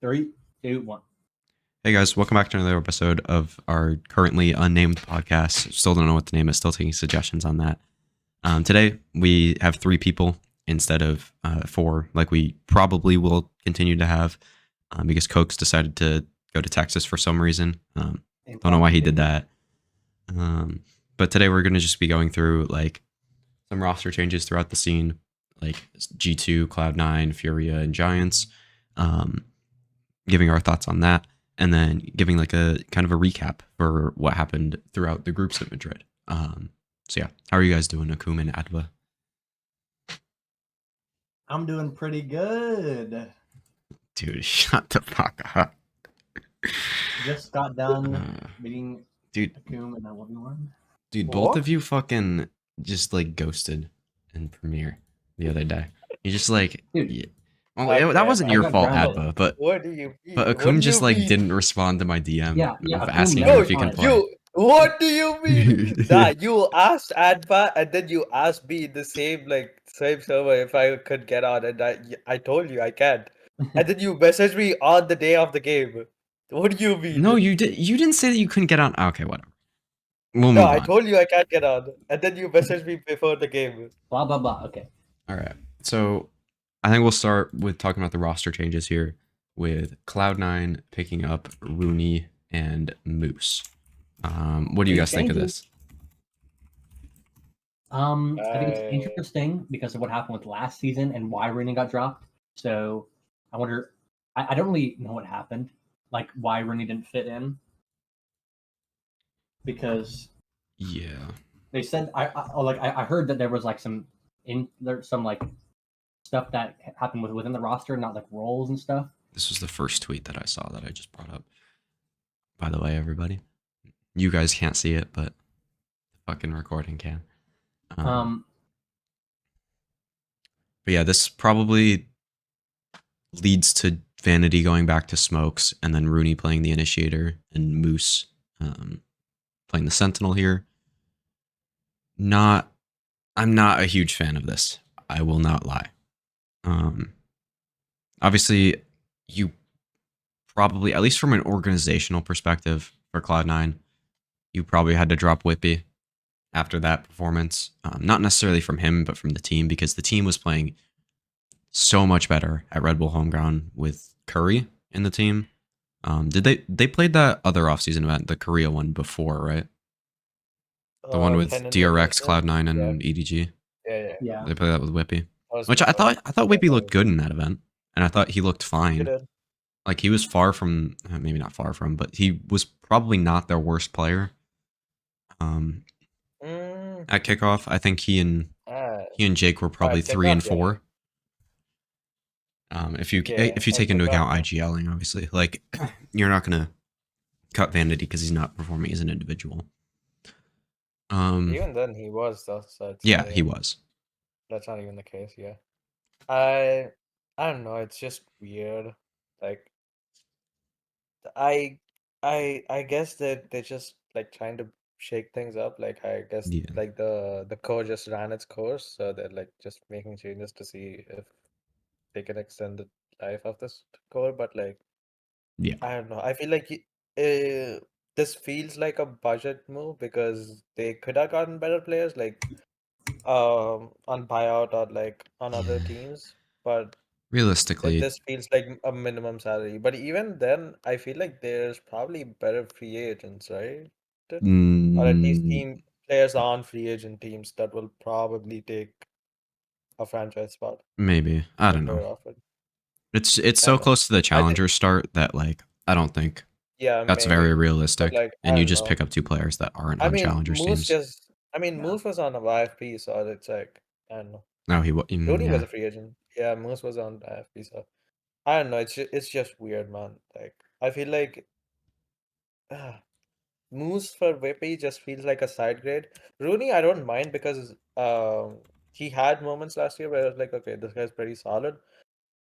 3, 2, 1. Hey guys, welcome back to another episode of our currently unnamed podcast. Still don't know what the name is, still taking suggestions on that. Today we have 3 people instead of 4, like we probably will continue to have, because Cokes decided to go to Texas for some reason. Don't know why he did that. But today we're going to just be going through like some roster changes throughout the scene, like G2, Cloud9, Furia, and Giants, giving our thoughts on that, and then giving like a kind of a recap for what happened throughout the groups at Madrid. So yeah, how are you guys doing, Akum and Adva? I'm doing pretty good. Dude, shut the fuck up. Just got done meeting Dude, Akum and everyone. dude, both What? of you fucking just like ghosted in Premiere the other day. You just like, Dude, yeah. Well, that Okay, wasn't I your got fault, grounded. Adva, but what do you mean? Akum What do just you like mean? didn't respond to my DM Yeah, of Akum asking never him No, if he can responded. play. what do you mean? Nah, you asked Adva and then you asked me in the same server if I could get on, and I told you I can't. And then you messaged me on the day of the game. What do you mean? No, you did. You didn't say that you couldn't get on. Okay, whatever. We'll No, move I on. told you I can't get on, and then you messaged me before the game. Blah, blah, blah. Okay. All right. So I think we'll start with talking about the roster changes here, with Cloud9 picking up Rooney and Moose. What do you Big guys think of changes. this? I think it's I interesting because of what happened with last season and why Rooney got dropped. So I wonder. I don't really know what happened, like why Rooney didn't fit in, because Yeah, they said I heard that there was like some like stuff that happened within the roster, not like roles and stuff. this was the first tweet that I saw that I just brought up. By the way, everybody, you guys can't see it, but the fucking recording can. Um, But yeah, this probably leads to Vanity going back to Smokes, and then Rooney playing the Initiator, and Moose playing the Sentinel here. I'm not a huge fan of this. I will not lie. Obviously, you probably, at least from an organizational perspective for Cloud9, you probably had to drop Whippy after that performance. Not necessarily from him, but from the team, because the team was playing so much better at Red Bull Homeground with Curry in the team. Did they played that other offseason event, the Korea one before, right? The one with Pen and DRX, Replacement. Cloud9, Yeah, and EDG. yeah. yeah. They played that with Whippy, That was which good. I thought Whippy looked good in that event, and I thought he looked He fine. did. Like he was far from, maybe not far from, but he was probably not their worst player. Mm, At kickoff, I think he and Jake were probably 3 and 4. If you take into account IGLing, obviously, like you're not gonna cut Vanity because he's not performing as an individual. Even then, he was. Yeah, he was. That's not even the case. Yeah, I I don't know. It's just weird. Like I I guess that they're just like trying to shake things up. Like I guess Yeah, like the core just ran its course, so they're like just making changes to see if they can extend the life of this core. But like yeah, I don't know. I feel like this feels like a budget move because they could have gotten better players like on buyout or like on other yeah. teams, but Realistically, this feels like a minimum salary. But even then, I feel like there's probably better free agents, right? Or at least mm, team players on free agent teams that will probably take a franchise spot maybe, I if don't know. they're offered. It's I so don't know. close to the I think challenger start that like I don't think yeah, that's very maybe. But realistic. like I And you don't just know. pick up 2 players that aren't I on mean, challengers teams. Yeah. Moose was on a YFP, so it's like I don't know. No, Rooney was yeah. a free agent. Yeah, Moose was on YFP, so I don't know. It's just weird, man. Like I feel like Moose for Whippy just feels like a side grade. Rooney, I don't mind because he had moments last year where I was like, okay, this guy's pretty solid,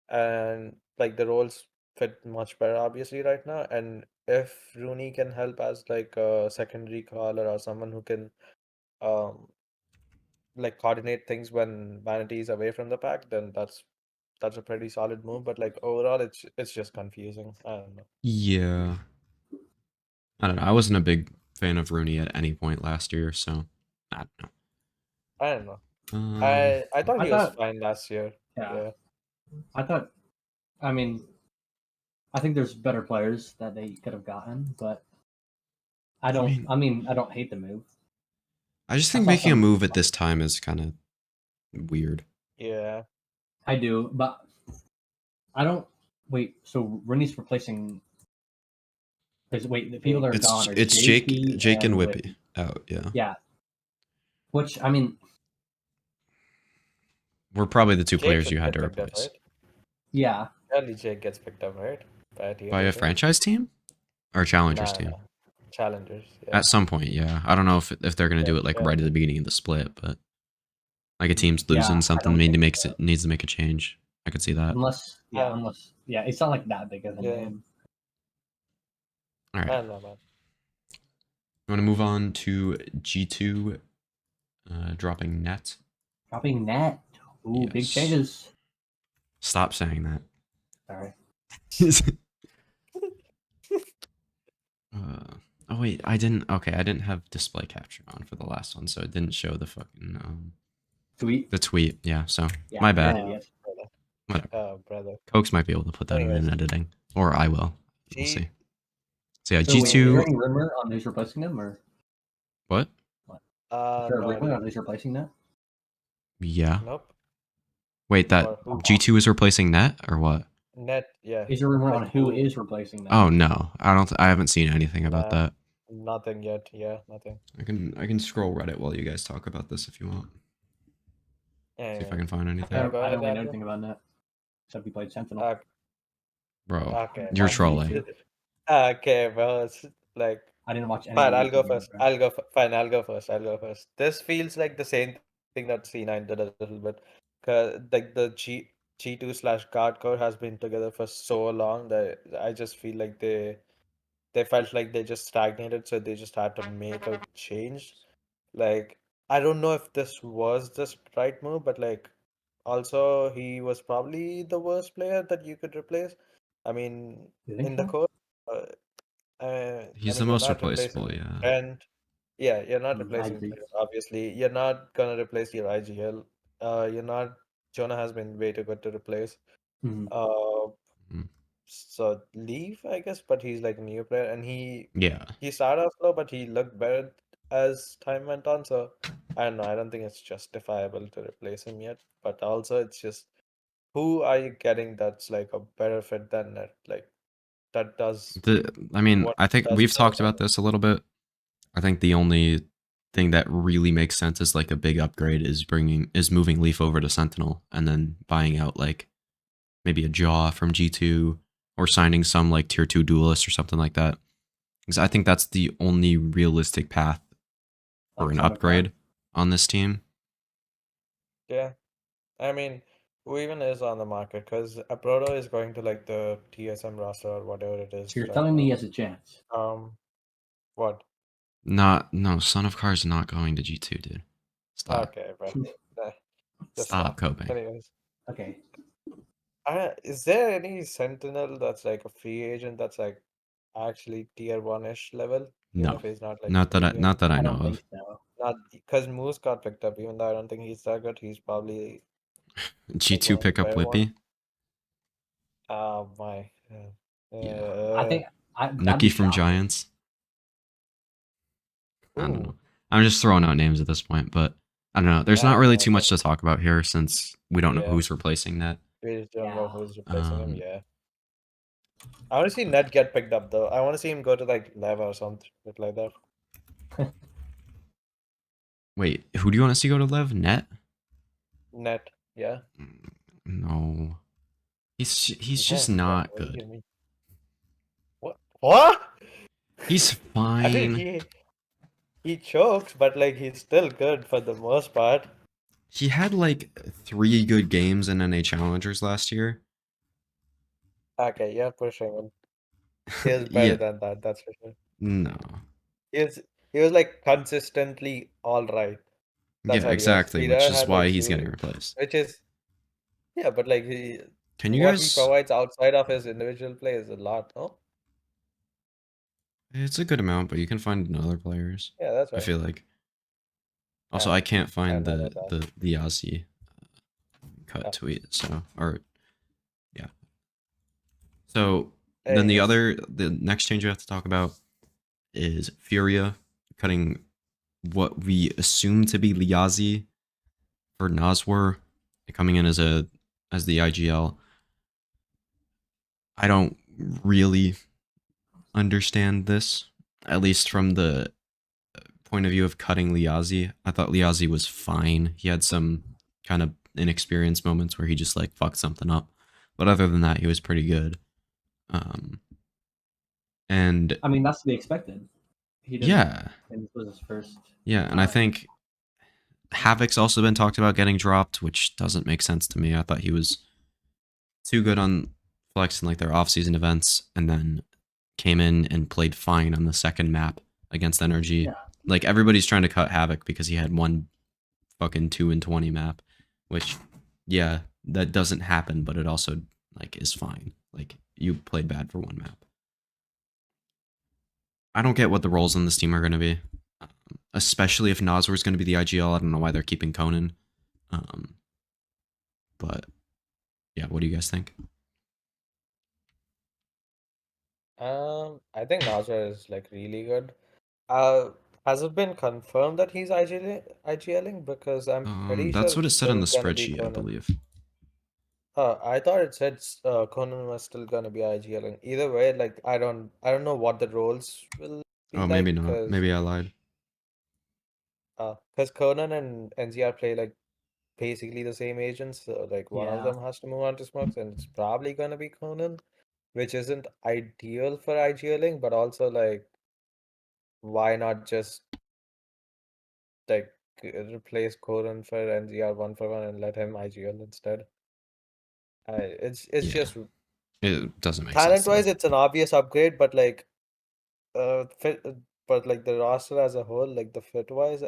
and like the roles fit much better, obviously, right now. And if Rooney can help as like a secondary caller or someone who can um like coordinate things when Vanity is away from the pack, then that's that's a pretty solid move. But like overall, it's just confusing. I don't know. Yeah. I don't know. I wasn't a big fan of Rooney at any point last year, so I don't I don't know. know. I thought I he was thought, fine last year. yeah, Yeah. I thought. I mean, I think there's better players that they could have gotten, but I don't. mean, I mean, I don't hate the move. I just I think saw making a some. move at this time is kind of weird. Yeah. I do, but I don't. Wait, so Rooney's replacing. Because wait, the people that are gone are It's JP Jake and and Whippy out. Yeah, Yeah, which I mean, we're probably the two Jake players you should had get to picked up, replace right? yeah, Early Jake gets picked up, right? By a tier by two a team. franchise team or challengers Nah, team. nah. Challengers. Yeah. At some point, yeah. I don't know if they're gonna do it like right at the beginning of the split, but like a team's losing yeah. I something don't think needs to make a change. I could see that. unless it's not like that big of a Yeah. name. All I right, don't know, man. I want to move on to G2 dropping net. Dropping net. Ooh, big Yes. changes. Stop saying that. Sorry. Oh wait, I didn't. Okay, I didn't have display capture on for the last one, so it didn't show the fucking Tweet. the tweet. Yeah, so Yeah, my you're bad. an idiot. Brother. Whatever. Brother. Cokes might be able to put that Anyways, in editing, or I will. We'll G see. So yeah, So wait, is there G2. any rumor on who's replacing them, or What? what? Is there a no rumor idea. on who's replacing that? Yeah. Nope. Wait, that Or who? G2 is replacing net or what? Net, yeah. Is there a rumor on Like who who? is replacing that? Oh no, I don't. I haven't seen anything about Nah, that. nothing yet. Yeah, nothing. I can scroll Reddit while you guys talk about this if you want. Yeah, See if I yeah. can find I anything. don't, Go I ahead, don't really know Andrew. anything about that. Except he played Sentinel. Bro, Okay, you're fine. trolling. Okay, well, it's like I didn't watch any of fine. the I'll go YouTube first. videos, bro. I'll go. Fine. I'll go first. I'll go first. This feels like the same thing that C9 did a little bit, cause like the G2 / guard core has been together for so long that I just feel like they felt like they just stagnated, so they just had to make a change. Like I don't know if this was the right move, but like also he was probably the worst player that you could replace. I mean, You think in the so? core, I He's the mean, you're most not replaceable, replacing yeah. Trent. Yeah, you're not I replacing agree. Trent, obviously. You're not gonna replace your IGL. You're not. Jonah has been way too good to replace. Mhm. Uh, Mm. so leave, I guess, but he's like a new player, and Yeah. he started off slow, but he looked better as time went on. So I don't know. I don't think it's justifiable to replace him yet. But also, it's just who are you getting that's like a better fit than that? Like that does I mean, what I think does we've better talked than about this a little bit. I think the only thing that really makes sense is like a big upgrade is moving Leaf over to Sentinel and then buying out like maybe a Jaw from G2 or signing some like tier 2 duelist or something like that. Because I think that's the only realistic path for Like an Son of God. upgrade on this team. Yeah, I mean, who even is on the market? Because Aprodo is going to like the TSM roster or whatever it is So you're right telling me he now. has a chance? What? No, Son of Car's not going to G2, dude. Stop. Okay, bro. Nah, just Stop stop. coping. Anyways, Okay. is there any Sentinel that's like a free agent that's like actually tier one-ish level, even No. if he's not like Not that free I agent? not that I I know don't think of. so. Not because Moose got picked up, even though I don't think he's that good. He's probably like G2 one of the pick up better ones. Whippy. My. Yeah. I think that'd Nookie be from shocking. Giants. I don't know. Ooh, I'm just throwing out names at this point, but I don't know. There's not really too much to talk about here since we don't know yeah. who's replacing that. We just don't know Yeah. who's replacing him. Um, Yeah. I want to see Ned get picked up though. I want to see him go to like Leva or something like that. wait, who do you want to see go to Lev? Net? Net, yeah. No, he's just Net, bro. not What do you good. mean? What? What? He's I mean, fine. he chokes, but like he's still good for the most part. He had like 3 good games in NA Challengers last year. Okay, you're pushing him. He was better Yeah, than that. That's for sure. no. He was like consistently all right. That's Yeah, what he was. exactly, He which never is had why like he's huge, getting replaced. which is Yeah, but like Can you what he guys? provides outside of his individual play is a lot, no? It's a good amount, but you can find in other players. Yeah, that's I right. feel like. Also, Yeah, I can't I find know about that. the Aussie cut Yeah. tweet. So or yeah. So then Anyways, the next change we have to talk about is Furia cutting what we assume to be Liazi for Naswar coming in as the IGL. I don't really understand this, at least from the point of view of cutting Liazi. I thought Liazi was fine. He had some kind of inexperienced moments where he just like fucked something up, but other than that, he was pretty good. Um, and I mean, that's to be expected. He didn't. yeah, And this was his first yeah, and I time. think Havoc's also been talked about getting dropped, which doesn't make sense to me. I thought he was too good on Flex in like their off-season events, and then came in and played fine on the second map against Energy. Yeah. Like everybody's trying to cut Havoc because he had one fucking 2-20 map, which yeah, that doesn't happen, but it also like is fine. Like you played bad for one map. I don't get what the roles on this team are going to be, especially if Nazor is going to be the IGL. I don't know why they're keeping Conan. Um, but yeah, what do you guys think? I think Nazar is like really good. Uh, has it been confirmed that he's IGLing? Because I'm pretty That's sure what it said it on the was gonna be spreadsheet, I Conan. believe. I thought it said Conan was still gonna be IGLing. Either way, like I don't know what the roles will be Oh, maybe like, not. Maybe I lied. because Conan and NZR play like basically the same agents. So like one of Yeah. them has to move on to Smokes, and it's probably gonna be Conan, which isn't ideal for IGLing, but also like why not just like replace Conan for NZR 1 for 1 and let him IGL instead? It's Yeah, just it doesn't make sense talent to me. wise, it's an obvious upgrade, but like fit, but like the roster as a whole, like the fit wise,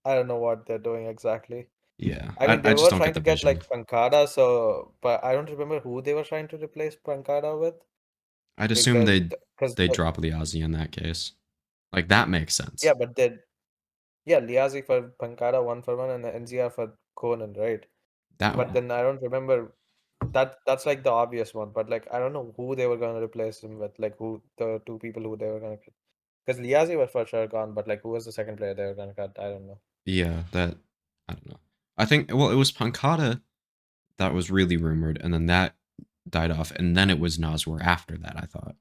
I don't know what they're doing exactly. Yeah, I mean, I they just were don't get trying the to get vision. like Pankada, so but I don't remember who they were trying to replace Pankada with I'd assume because because they'd drop the Aussie in that case. Like that makes yeah, sense. but they yeah Liazi for Pankada 1 for 1 and NZR for Conan, right? That But Yeah. one. then I don't remember that's like the obvious one, but like I don't know who they were gonna replace him with, like who the two people who they were gonna because Liazi was for sure gone, but like who was the second player they were gonna cut? I don't know. Yeah, that I don't know. I think well, it was Pankata that was really rumored, and then that died off, and then it was Naswar after that. I thought.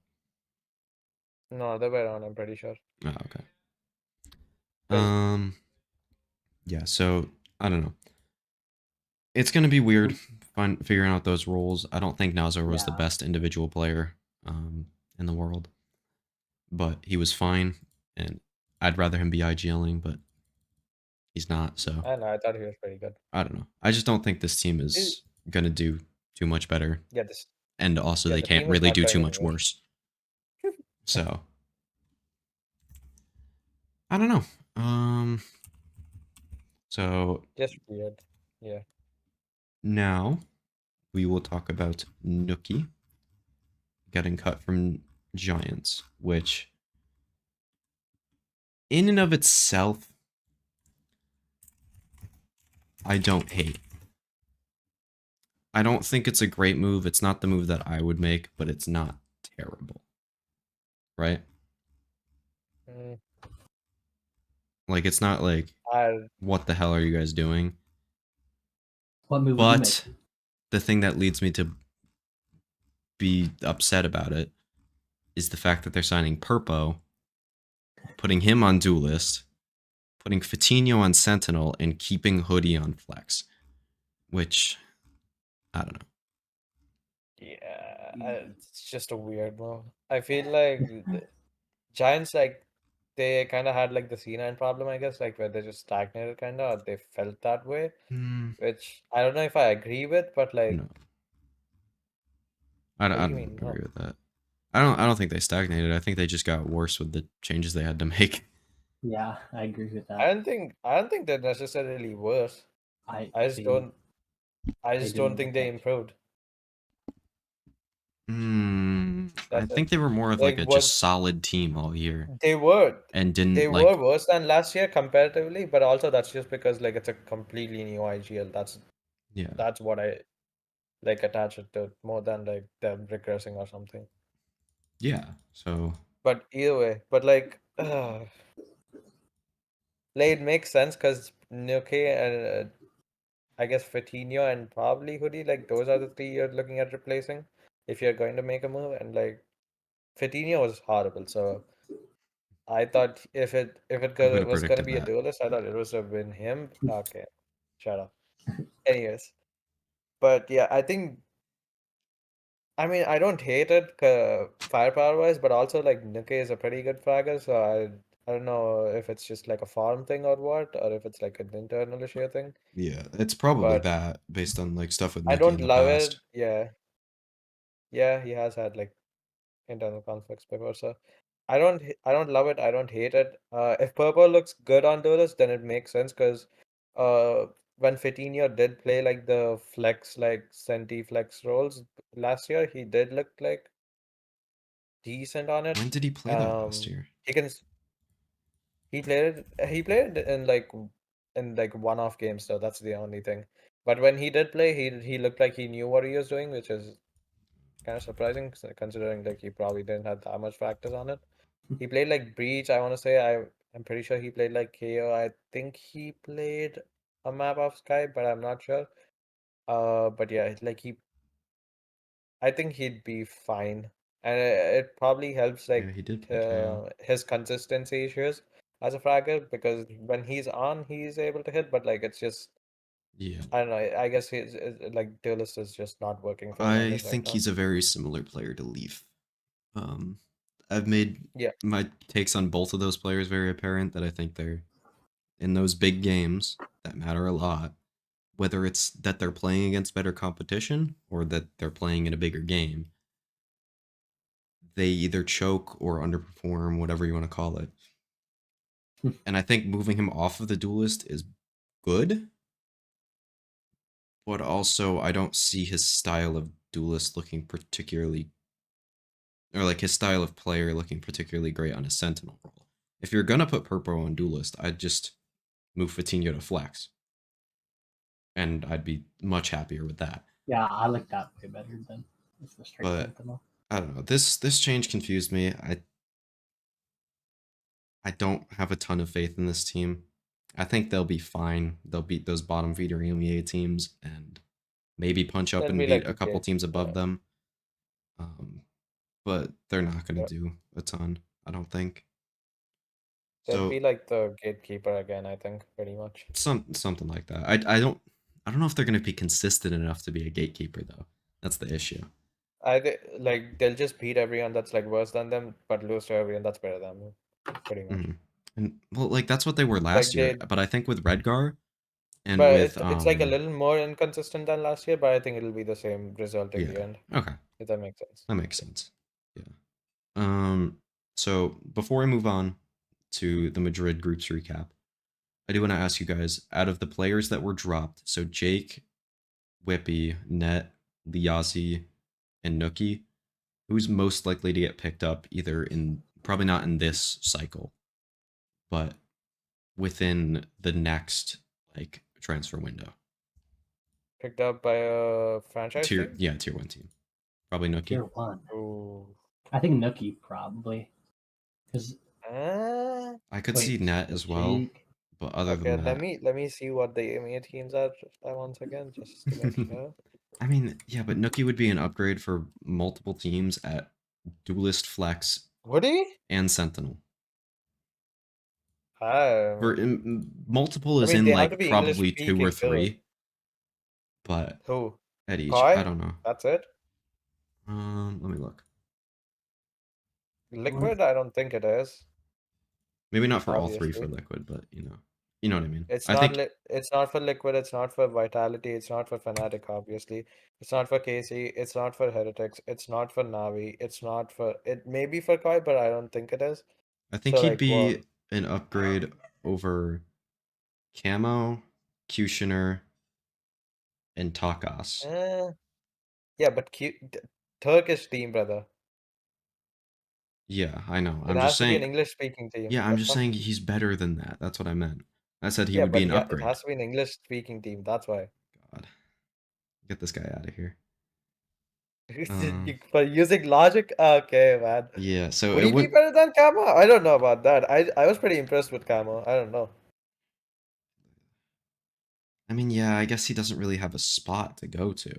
No, other way around, I'm pretty sure. Oh, okay. Because Um. Yeah. So I don't know. It's gonna be weird figuring out those roles. I don't think Nazar was the Yeah. best individual player in the world, but he was fine, and I'd rather him be IGLing, but he's not. So I don't know, I thought he was pretty good. I don't know. I just don't think this team Eh, is gonna do too much better, Yeah, this and also yeah, they the can't team is really not do going too much anywhere. worse. So I don't know. So Just weird. Yeah. now we will talk about Nookie getting cut from Giants, which in and of itself I don't hate. I don't think it's a great move. It's not the move that I would make, but it's not terrible. Right? Mm, Like it's not like I what the hell are you guys doing? What move would you make? But the thing that leads me to be upset about it is the fact that they're signing Purpo, putting him on duelist, putting Fatinho on Sentinel, and keeping Hoodie on Flex. Which I don't know. yeah, it's just a weird move. I feel like the Giants like they kind of had like the C9 problem, I guess, like where they just stagnated kind of, they felt that way, which I don't know if I agree with, but like, No, what I do you don't mean? agree No, with that. I don't think they stagnated. I think they just got worse with the changes they had to make. Yeah, I agree with I that. don't think I don't think they're necessarily worse. I I just see. don't. I They just didn't don't make think they that. improved. I That's it. think they were more of like Like a what just solid team all year they were, and they didn't were like, worse than last year comparatively, but also that's just because like it's a completely new IGL. yeah, That's what I like attach it to more than like them regressing or something. yeah. So But either way, but like, like it makes sense because Nuke and I guess Fatinho and probably Hoodie, like those are the three you're looking at replacing if you're going to make a move. And like Fatinho was horrible, so I thought who would have was gonna predicted be a that? duelist, I thought it was have been him. Okay, shut up. Anyways, but yeah, I mean I don't hate it firepower wise, but also like Nuke is a pretty good fragger, so I don't know if it's just like a farm thing or what, or if it's like an internal issue thing. Yeah, it's probably But that based on like stuff with I Nookie don't in the love it. past. Yeah, yeah, he has had like internal conflicts before, so I don't love it. I don't hate it. If purple looks good on Duelist, then it makes sense because when Fitinho did play like the flex like Senti flex roles last year, he did look like decent on it. When did he play that last year? He can he played in like one-off games, so that's the only thing. But when he did play, he looked like he knew what he was doing, which is kind of surprising considering like he probably didn't have that much practice on it. He played like Breach, I want to say. I'm pretty sure he played like KO. I think he played a map of Sky, but I'm not sure. But yeah, like I think he'd be fine, and it probably helps Yeah, like he did play KO. his consistency issues as a fragger because when he's on, he's able to hit. But like it's just Yeah, I don't know. I guess like Duelist is just not working for him I as right think now. he's a very similar player to Leaf. Um, I've made Yeah, my takes on both of those players very apparent that I think they're in those big games that matter a lot, whether it's that they're playing against better competition or that they're playing in a bigger game, they either choke or underperform, whatever you want to call it. And I think moving him off of the duelist is good, but also I don't see his style of duelist looking particularly, or like his style of player looking particularly great on his sentinel role. If you're gonna put Purple on duelist, I'd just move Fatinho to flex, and I'd be much happier with that. Yeah, I like that way better than it's the straight But Sentinel. I don't know. This change confused me. I don't have a ton of faith in this team. I think they'll be fine. They'll beat those bottom feeder EMEA teams and maybe punch up that'll and be beat like a a couple kid. teams above them. But they're not going Yeah. to do a ton, I don't think. They'll be So like the gatekeeper again, I think, pretty much. something like that. I don't know if they're going to be consistent enough to be a gatekeeper though. That's the issue. Like they'll just beat everyone that's like worse than them, but lose to everyone that's better than them, pretty much. Hmm. And well, like that's what they were last Like year. they, But I think with Redgar and but with it's like a little more inconsistent than last year, but I think it'll be the same result in the yeah, end, okay, if that makes sense. that makes sense. Yeah. So before I move on to the Madrid groups recap, I do want to ask you guys, out of the players that were dropped, so Jake, Whippy, Net, Liazi, and Nookie, who's most likely to get picked up either in, probably not in this cycle, but within the next like transfer window? Picked up by a franchise team? Tier one team. Probably Nookie. Tier 1. Ooh. I think Nookie probably. Because, Uh, I could see wait, Net so as well, Jake. but other okay, than that, let me see what the EMEA teams are once again, just to make sure. I mean, yeah, but Nookie would be an upgrade for multiple teams at Duelist, Flex, Would he? and Sentinel. For Um, multiple I is mean, in they have to like be English probably two or speaking too. three, but Who? at each, I Koi? don't know. That's it? Let me look. Liquid? I don't think it is, Maybe not for all three for obviously. Liquid, but you know what I mean. It's I not think it's not for Liquid, it's not for Vitality, it's not for Fnatic, obviously. It's not for KC, it's not for Heretics, it's not for Navi, it's not for it may be for Koi, but I don't think it is. I think So he'd like what? be an upgrade over Camo, Cushioner, and Takas. Yeah, but Turkish team, brother. Yeah, I know. It I'm just has to be saying. an English-speaking team. Yeah, I'm The just fuck? saying he's better than that. That's what I meant. I said he Yeah, would be but an yeah, it upgrade. has to be an English-speaking team. That's why. God, get this guy out of here. For using logic, okay, man. Yeah, so Would it he be would. better than Camo? I don't know about that. I was pretty impressed with Camo. I don't know. I mean, yeah, I guess he doesn't really have a spot to go to.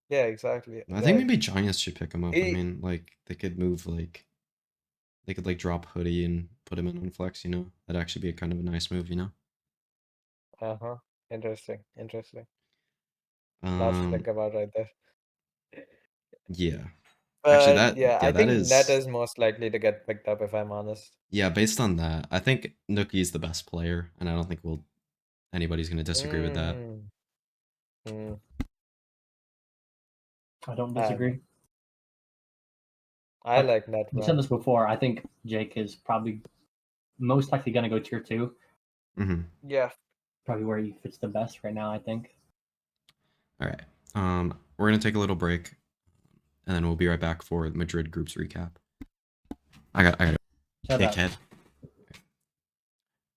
Yeah, exactly. I think Like maybe Giants should pick him up. I he, mean, like they could move like they could like drop Hoodie and put him in on flex. That'd actually be a kind of a nice move. uh-huh. Interesting. Lots to Um, think about right there. yeah. Actually, But yeah, yeah, I that think Net is is most likely to get picked up if I'm honest. yeah. Based on that, I think Nookie's the best player, and I don't think anybody's gonna disagree with that. Mm, mm, I don't I don't know. disagree. I Like like Net, we said man. this before. I think Jake is probably most likely going to go tier 2. Mm-hmm. Yeah. Probably where he fits the best right now. I think. All right. We're gonna take a little break, and then we'll be right back for the Madrid groups recap. I got Shut up. dickhead.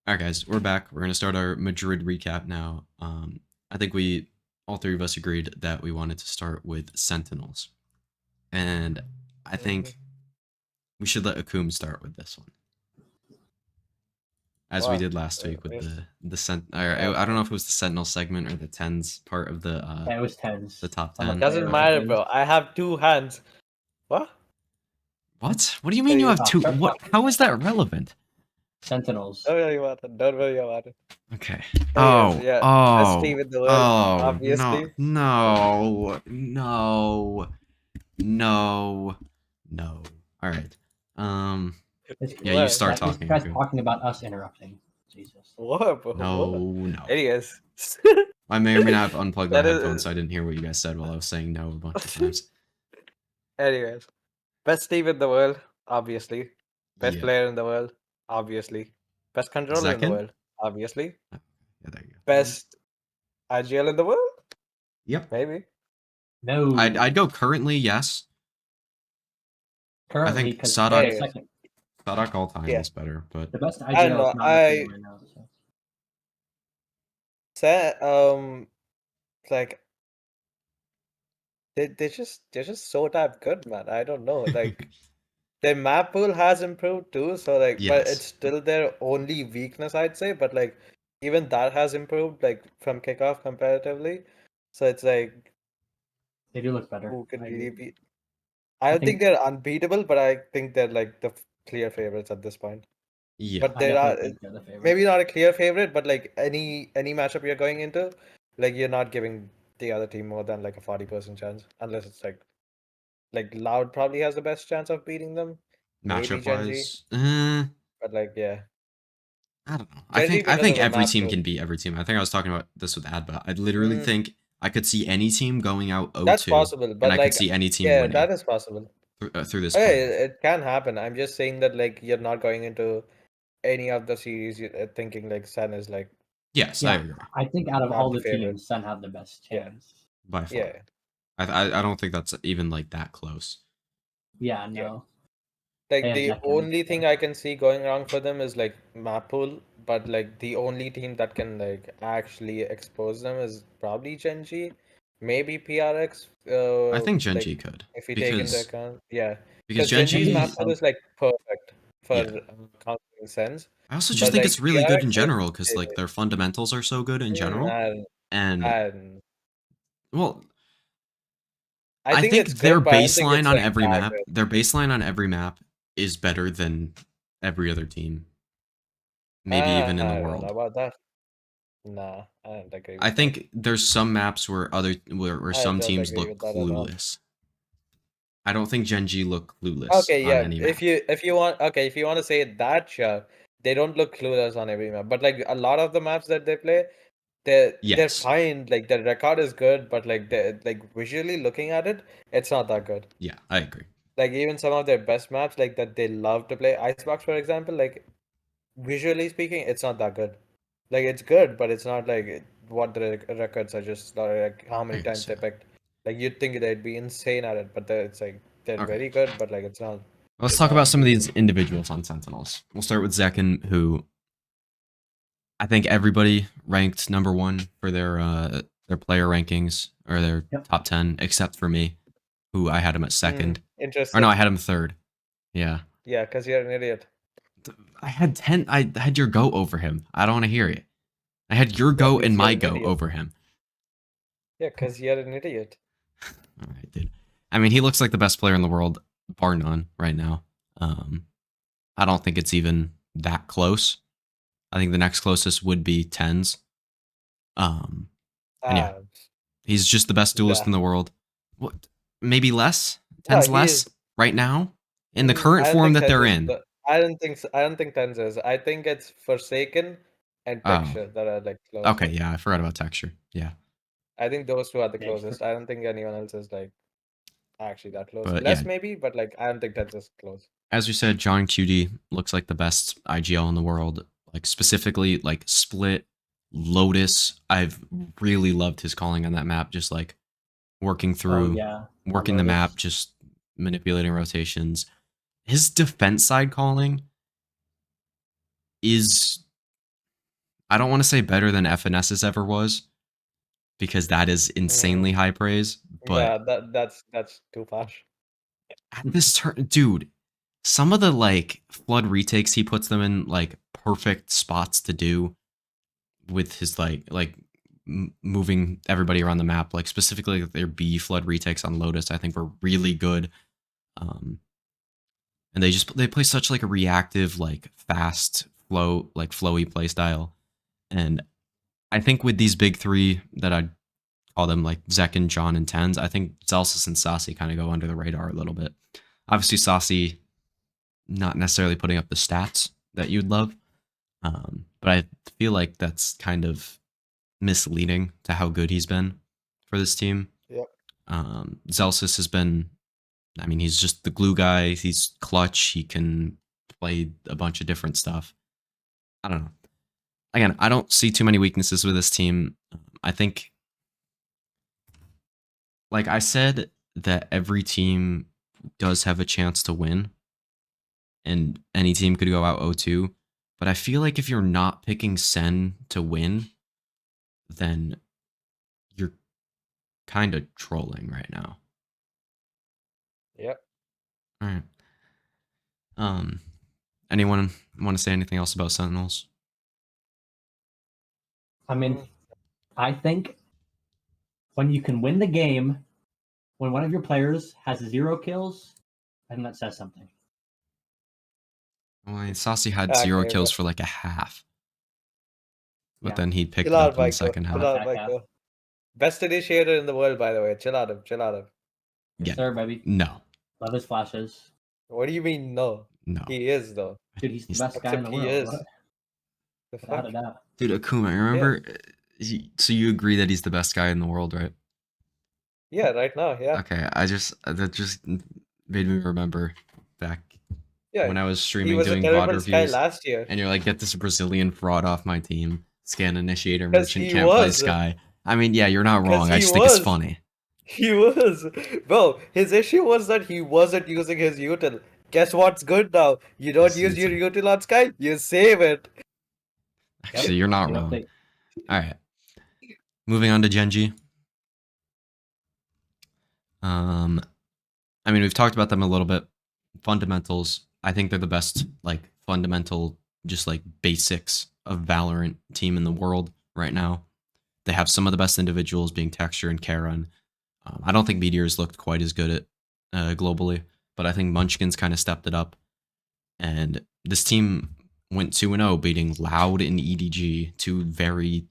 All right, guys, we're back. We're gonna start our Madrid recap now. I think all three of us agreed that we wanted to start with Sentinels, and I think we should let Akum start with this one, as we Wow. did last week with Yes. the Sent. I don't know if it was the Sentinel segment or the tens part of the Yeah, it was tens. the top On the 10. Doesn't player Okay. matter, rankings. bro. I have 2 hands. What? What? What do you mean you have Anyways, two? Start What? talking. How is that relevant? Sentinels. don't worry about it. Don't worry about it. Okay. Anyways, yeah, best team in the world, Oh, no, obviously. no, no, no, no. All right. Um, yeah, you What? start This talking, guy's okay. talking about us interrupting. Jesus. What, bro? What? No, no. Anyways, I may or may not have unplugged my that headphones, is. so I didn't hear what you guys said while I was saying no a bunch of times. Anyways, best team in the world, obviously. Best Yeah. player in the world, obviously. Best controller in the Second? world, obviously. Oh, yeah, there you go. Best IGL in the world, Yep. maybe. No. I'd go currently, yes. I Currently, think because the Sadak Anyways, second, Sadak all time yeah. is better, but the best I don't IGL is know. not in the game right now. So. Say, like they're just so damn good, man. I don't know. Like their map pool has improved too, so like, but it's yes. still their only weakness, I'd say. But like, even that has improved, like from kickoff comparatively. So it's like, They do look better. who can I really agree. beat? I I don't think think they're unbeatable, but I think they're like the clear favorites at this point. Yeah. But I there are definitely think they're the favorite. maybe not a clear favorite, but like any matchup you're going into, like you're not giving the other team more than like a 40% chance, unless it's like Loud probably has the best chance of beating them. Maybe Matchup Genji, wise, but like yeah, I don't know. Genji I because think of the every map team pool. can beat every team. I think I was talking about this with Adba. I literally Mm, think I could see any team going out that's 0-2, possible, and but I could like see any team yeah, winning that is possible. through this Okay, playoff. it can happen. I'm just saying that like you're not going into any of the series thinking like Sun is like Yes, I Yeah, agree I think out of not all the the favorite. teams, Sun have the best Yeah, chance. by far. yeah, I don't think that's even like that close. Yeah, yeah. no, they Like have the Zekken. only thing So. I can see going wrong for them is like map pool, but like the only team that can like actually expose them is probably Genji, maybe PRX. I think Like Genji could if we take into because account, yeah, because because Genji's Genji map is Genji, pool so is like perfect for yeah. countering sense, I also just but think like it's really good in PRX general because like their fundamentals are so good in general, and and and well, I I think think it's good, but I don't think it's like that good. their baseline on every map is better than every other team, maybe even in the I don't know world. about that. Nah, I don't agree I with that. think there's some maps where I some don't teams agree look with that at all. clueless. I don't think Genji look clueless Okay, on yeah. any If map. you want, okay, if you want to say that, sure. They don't look clueless on every map, but like a lot of the maps that they play, they're Yes. fine. Like the record is good, but like they like visually looking at it, it's not that good. Yeah, I agree. Like even some of their best maps, like that they love to play, Icebox for example, like visually speaking, it's not that good. Like it's good, but it's not like what the records are just like how many Okay, times so they picked. Like you'd think they'd be insane at it, but it's like they're okay. very good, but like it's not. Let's It's talk not about some of unbeatable. these individuals on Sentinels. We'll start with Zekin, who I think everybody ranked number one for their player rankings or their Yep. top 10, except for me, who I had him at second. Or no, Interesting. I had him third. Yeah. Yeah, because you're an idiot. I had 10. I had your go over him. I don't want to hear it. I had your Yeah, go because and you're my an go idiot. over him. Yeah, because you're an idiot. All right, dude. I mean, he looks like the best player in the world, bar none, right now. I don't think it's even that close. I think the next closest would be tens. And yeah, Ah, he's just the best duelist nah. in the world. What? Maybe less? No, Tens he is. less right now in the current I don't form think that Tens they're is. in. I don't think. I don't think Tens is. I think it's Forsaken and Oh, Texture that are like okay. closer. Yeah, I forgot about texture. Yeah, I think those two are the Yeah, closest. I don't think anyone else is like actually that close. but yeah, Less maybe, but like I don't think Tens is close. as you said, John QD looks like the best IGL in the world. Like specifically, like Split, Lotus. I've really loved his calling on that map. Just like working Oh through, yeah, on working the map, Lotus. just manipulating rotations. His defense side calling is, I don't want to say better than FNS's ever was, because that is Mm, insanely high praise. But yeah, that's too far. at this turn, dude, some of the like flood retakes he puts them in like perfect spots to do with his moving everybody around the map, like specifically their B flood retakes on Lotus, I think were really good. Um, and they play such like a reactive, like fast flow, like flowy play style. And I think with these big three that I'd call them like Zek and John and Tens, I think Celsius and Saucy kind of go under the radar a little bit. Obviously, Saucy not necessarily putting up the stats that you'd love, but I feel like that's kind of misleading to how good he's been for this team. Yep. Celsius has been, I mean, he's just the glue guy. He's clutch. He can play a bunch of different stuff. I don't know. Again, I don't see too many weaknesses with this team. I think, like I said, that every team does have a chance to win, and any team could go out 0-2. But I feel like if you're not picking Sen to win, then you're kind of trolling right now. Yep. All right. Anyone want to say anything else about Sentinels? I mean, Mm, I think when you can win the game, when one of your players has 0 kills, I think that says something. Well, I mean, Saucy had 0 okay, kills for like a half, but Yeah, then he picked chill it out, up in the Michael. second Chill half. out, back half. Michael. Best initiator in the world, by the way. Chill out him. Chill out him. Yes, Yeah. sir, baby. No. Love his flashes. What do you mean no? No. He is though. Dude, he's the He's, best guy in Except the he world. is. The Without fuck? a doubt. dude, Akuma, I Yeah. remember. So you agree that he's the best guy in the world, right? Yeah, right now, yeah. Okay, that just made me remember back Yeah. when I was He streaming was a doing VOD terrible Sky reviews, last year. and you're like, get this Brazilian fraud off my team. Scan initiator Because merchant he can't play was. Sky. I mean, yeah, you're not Because wrong. I he just think it's was. funny. He was. Bro, his issue was that he wasn't using his util. Guess what's good now? You don't It's use your insane. util on Sky, you save it. Actually, you're not Good wrong. update. All right, moving on to Genji. I mean, we've talked about them a little bit. Fundamentals. I think they're the best, like, fundamental, just like basics of Valorant team in the world right now. They have some of the best individuals, being Texture and Karen. I don't think Meteors looked quite as good at globally, but I think Munchkins kind of stepped it up. And this team went 2-0, beating Loud and EDG, two very,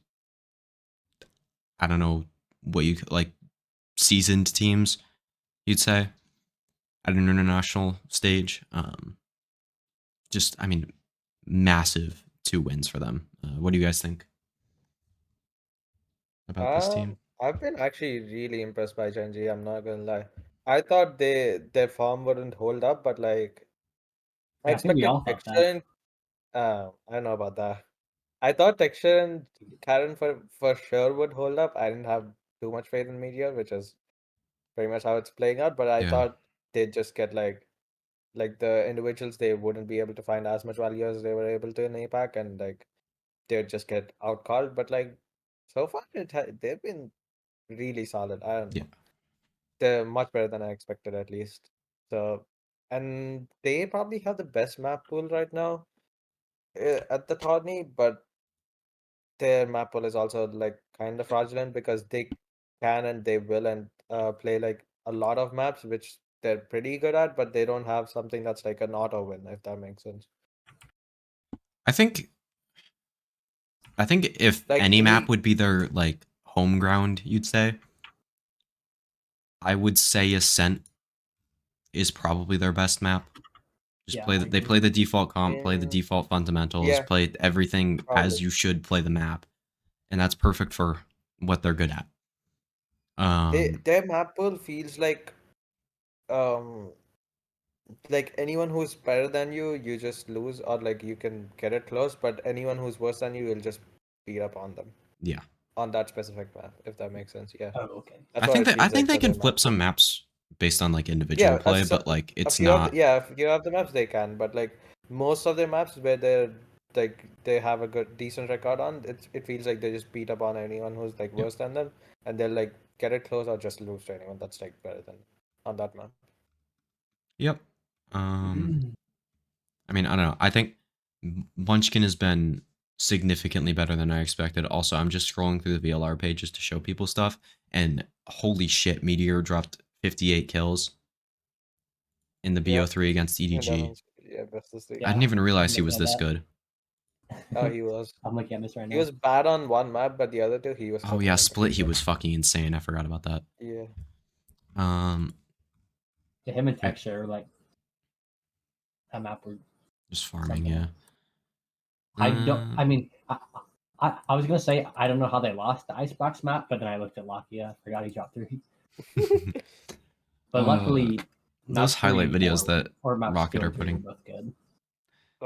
I don't know what you like, seasoned teams, you'd say, at an international stage. Just, I mean, massive 2 wins for them. What do you guys think about this team? I've been actually really impressed by Genji, I'm not gonna lie. I thought their form wouldn't hold up, but like I Yeah, I think we expected all thought that. excellent I don't know about that. I thought Texture and Karen for sure would hold up. I didn't have too much faith in Meteor, which is pretty much how it's playing out. But I Yeah. thought they'd just get like the individuals, they wouldn't be able to find as much value as they were able to in APAC, and like they'd just get outcalled. But like so far, they've been really solid. I don't Yeah. know. They're much better than I expected, at least. So, and they probably have the best map pool right now at the tourney, but their map pool is also like kind of fraudulent because they can and they will and play like a lot of maps which they're pretty good at, but they don't have something that's like an auto win, if that makes sense. I think if Like any map League, would be their like home ground, you'd say. I would say Ascent is probably their best map. Just Yeah, play I they agree. play the default comp, play the in default fundamentals, yeah, play everything probably as you should play the map, and that's perfect for what they're good at. their map pool feels um like anyone who's better than you, you just lose, or like you can get it close, but anyone who's worse than you, you'll just beat up on them Yeah, on that specific map, if that makes sense. Yeah, Oh, okay. that's what it I feels think like they for can their map flip some pool. maps based on like individual Yeah, play, but like a it's few of the, not. yeah, a few of the maps they can, but like most of their maps where they're like they have a good decent record on, it feels like they just beat up on anyone who's like Yep. worse than them, and they'll like get it close or just lose to anyone that's like better than on that map. Yep. I mean, I don't know. I think Munchkin has been significantly better than I expected. Also, I'm just scrolling through the VLR pages to show people stuff, and holy shit, Meteor dropped 58 kills in the Yeah, BO3 against and that EDG. one's yeah, best of three. I didn't Yeah, even I'm realize he looking was this at good. Oh, that. he was. I'm looking at this right He now. was bad on one map, but the other two he was Oh yeah, clicking in Split, pretty he good. was fucking insane. I forgot about that. Yeah. Um, Yeah, him and right, Texture like that map were just farming, something yeah. else. I don't. Uh, I mean, I was gonna say I don't know how they lost the Icebox map, but then I looked at Lakia. I forgot he dropped 3. But uh, luckily, those map 3 highlight and videos 4 that or maps 2 Rocket are and 3 were putting, both good.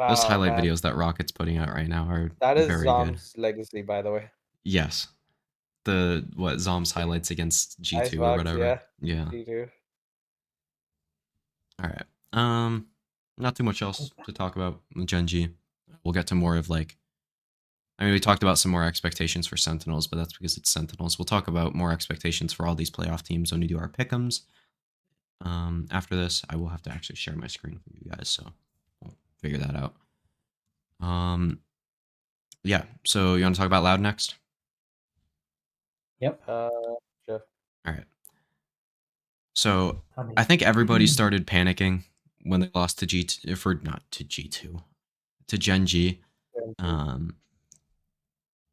those Wow, highlight man. videos that Rocket's putting out right now are That is very good. Zom's legacy, by the way. Yes, the what Zom's highlights against G2 or Icebox, whatever. yeah. Yeah. G2. All right. Not too much else to talk about with Gen G. We'll get to more of like. I mean, we talked about some more expectations for Sentinels, but that's because it's Sentinels. We'll talk about more expectations for all these playoff teams when we do our pick'ems. After this, I will have to actually share my screen for you guys, so we'll figure that out. Yeah. So you want to talk about Loud next? Yep. Uh, sure. All right. So I mean, I think everybody started panicking when they lost to G2 for not to G2 to Gen G. Gen Um,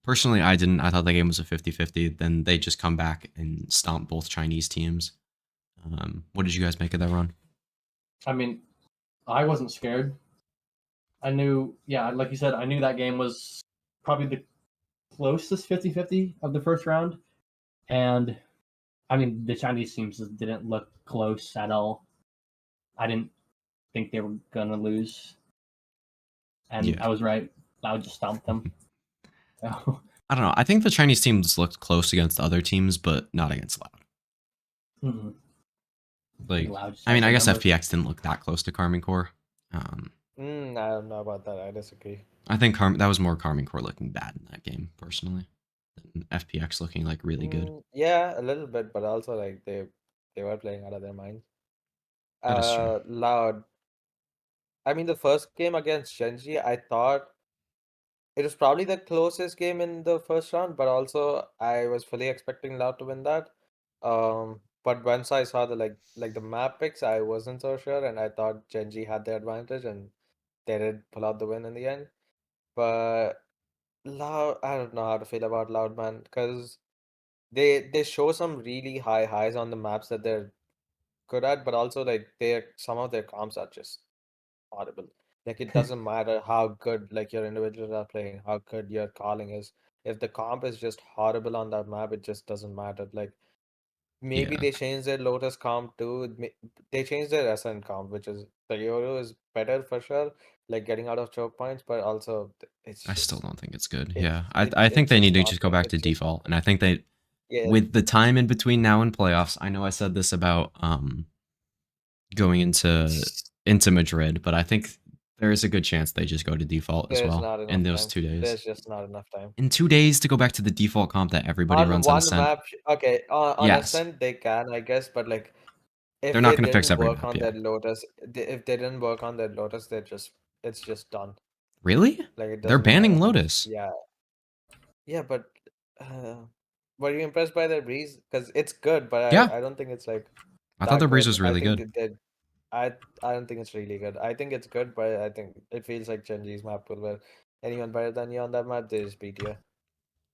Personally, I didn't. I thought the game was a 50-50. Then they just come back and stomp both Chinese teams. What did you guys make of that run? I mean, I wasn't scared. I knew, yeah, like you said, I knew that game was probably the closest 50-50 of the first round. And I mean, the Chinese teams didn't look close at all. I didn't think they were going to lose. And Yeah. I was right. Loud just stomped them. So, I don't know. I think the Chinese teams looked close against other teams, but not against Loud. I think Like, Loud just I has mean, the I guess numbers. FPX didn't look that close to Carmine Core. I don't know about that. I disagree. I think that was more Carmine Core looking bad in that game, personally, than FPX looking like really good. Yeah, a little bit, but also like they were playing out of their minds. That is true. Loud. I mean, the first game against Genji, I thought it was probably the closest game in the first round, but also I was fully expecting Loud to win that. But once I saw the like the map picks, I wasn't so sure, and I thought Genji had the advantage, and they did pull out the win in the end. But Loud, I don't know how to feel about Loud, man, because they show some really high highs on the maps that they're good at, but also like some of their comps are just horrible. Like it doesn't matter how good like your individuals are playing, how good your calling is. If the comp is just horrible on that map, it just doesn't matter. Like Maybe Yeah, they changed their Lotus comp too. They changed their Ascent comp, which is the Euro is better for sure, like getting out of choke points, but also it's I still just don't think it's good. it's Yeah, I think it's they need just to not just go good. back to It's just not default, good. and I think they Yeah, with the time in between now and playoffs. I know I said this about going into Madrid, but I think there is a good chance they just go to default as there's well not in enough those time. 2 days. There's just not enough time. In 2 days to go back to the default comp that everybody On runs on one Ascent. map, okay, on Yes, Ascent they can, I guess, but like they're if not they going to fix didn't every work map. on Yeah, their Lotus, if they didn't work on their Lotus, it's just done. really? Like it They're doesn't matter banning how much. Lotus. Yeah, yeah, but uh, were you impressed by their breeze? Because it's good, but Yeah, I don't think it's like I thought that their breeze good. was I really think good. that I don't think it's really good. I think it's good, but I think it feels like Genji's map pool where anyone better than you on that map, they just beat you.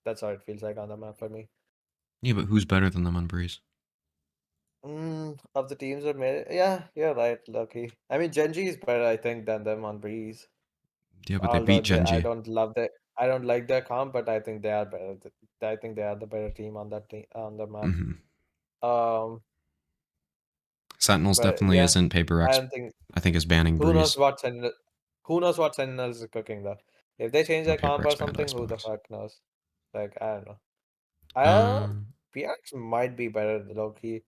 That's how it feels like on the map for me. Yeah, but who's better than them on breeze? Of the teams that made it, yeah, you're right, Lucky. I mean, Genji is better, I think, than them on breeze. Yeah, but they Although beat Genji. I don't like their comp, but I think they are better. I think they are the better team on that team on the map. Hmm. Um, Sentinels but definitely yeah, isn't. Paper I X, don't think I think, is banning who knows breeze. what who knows what Sentinels is cooking though. If they change Well, their Paper comp or X banned something, who the Icebox. fuck knows? Like I don't know. Uh, Um, PRX might be better low key,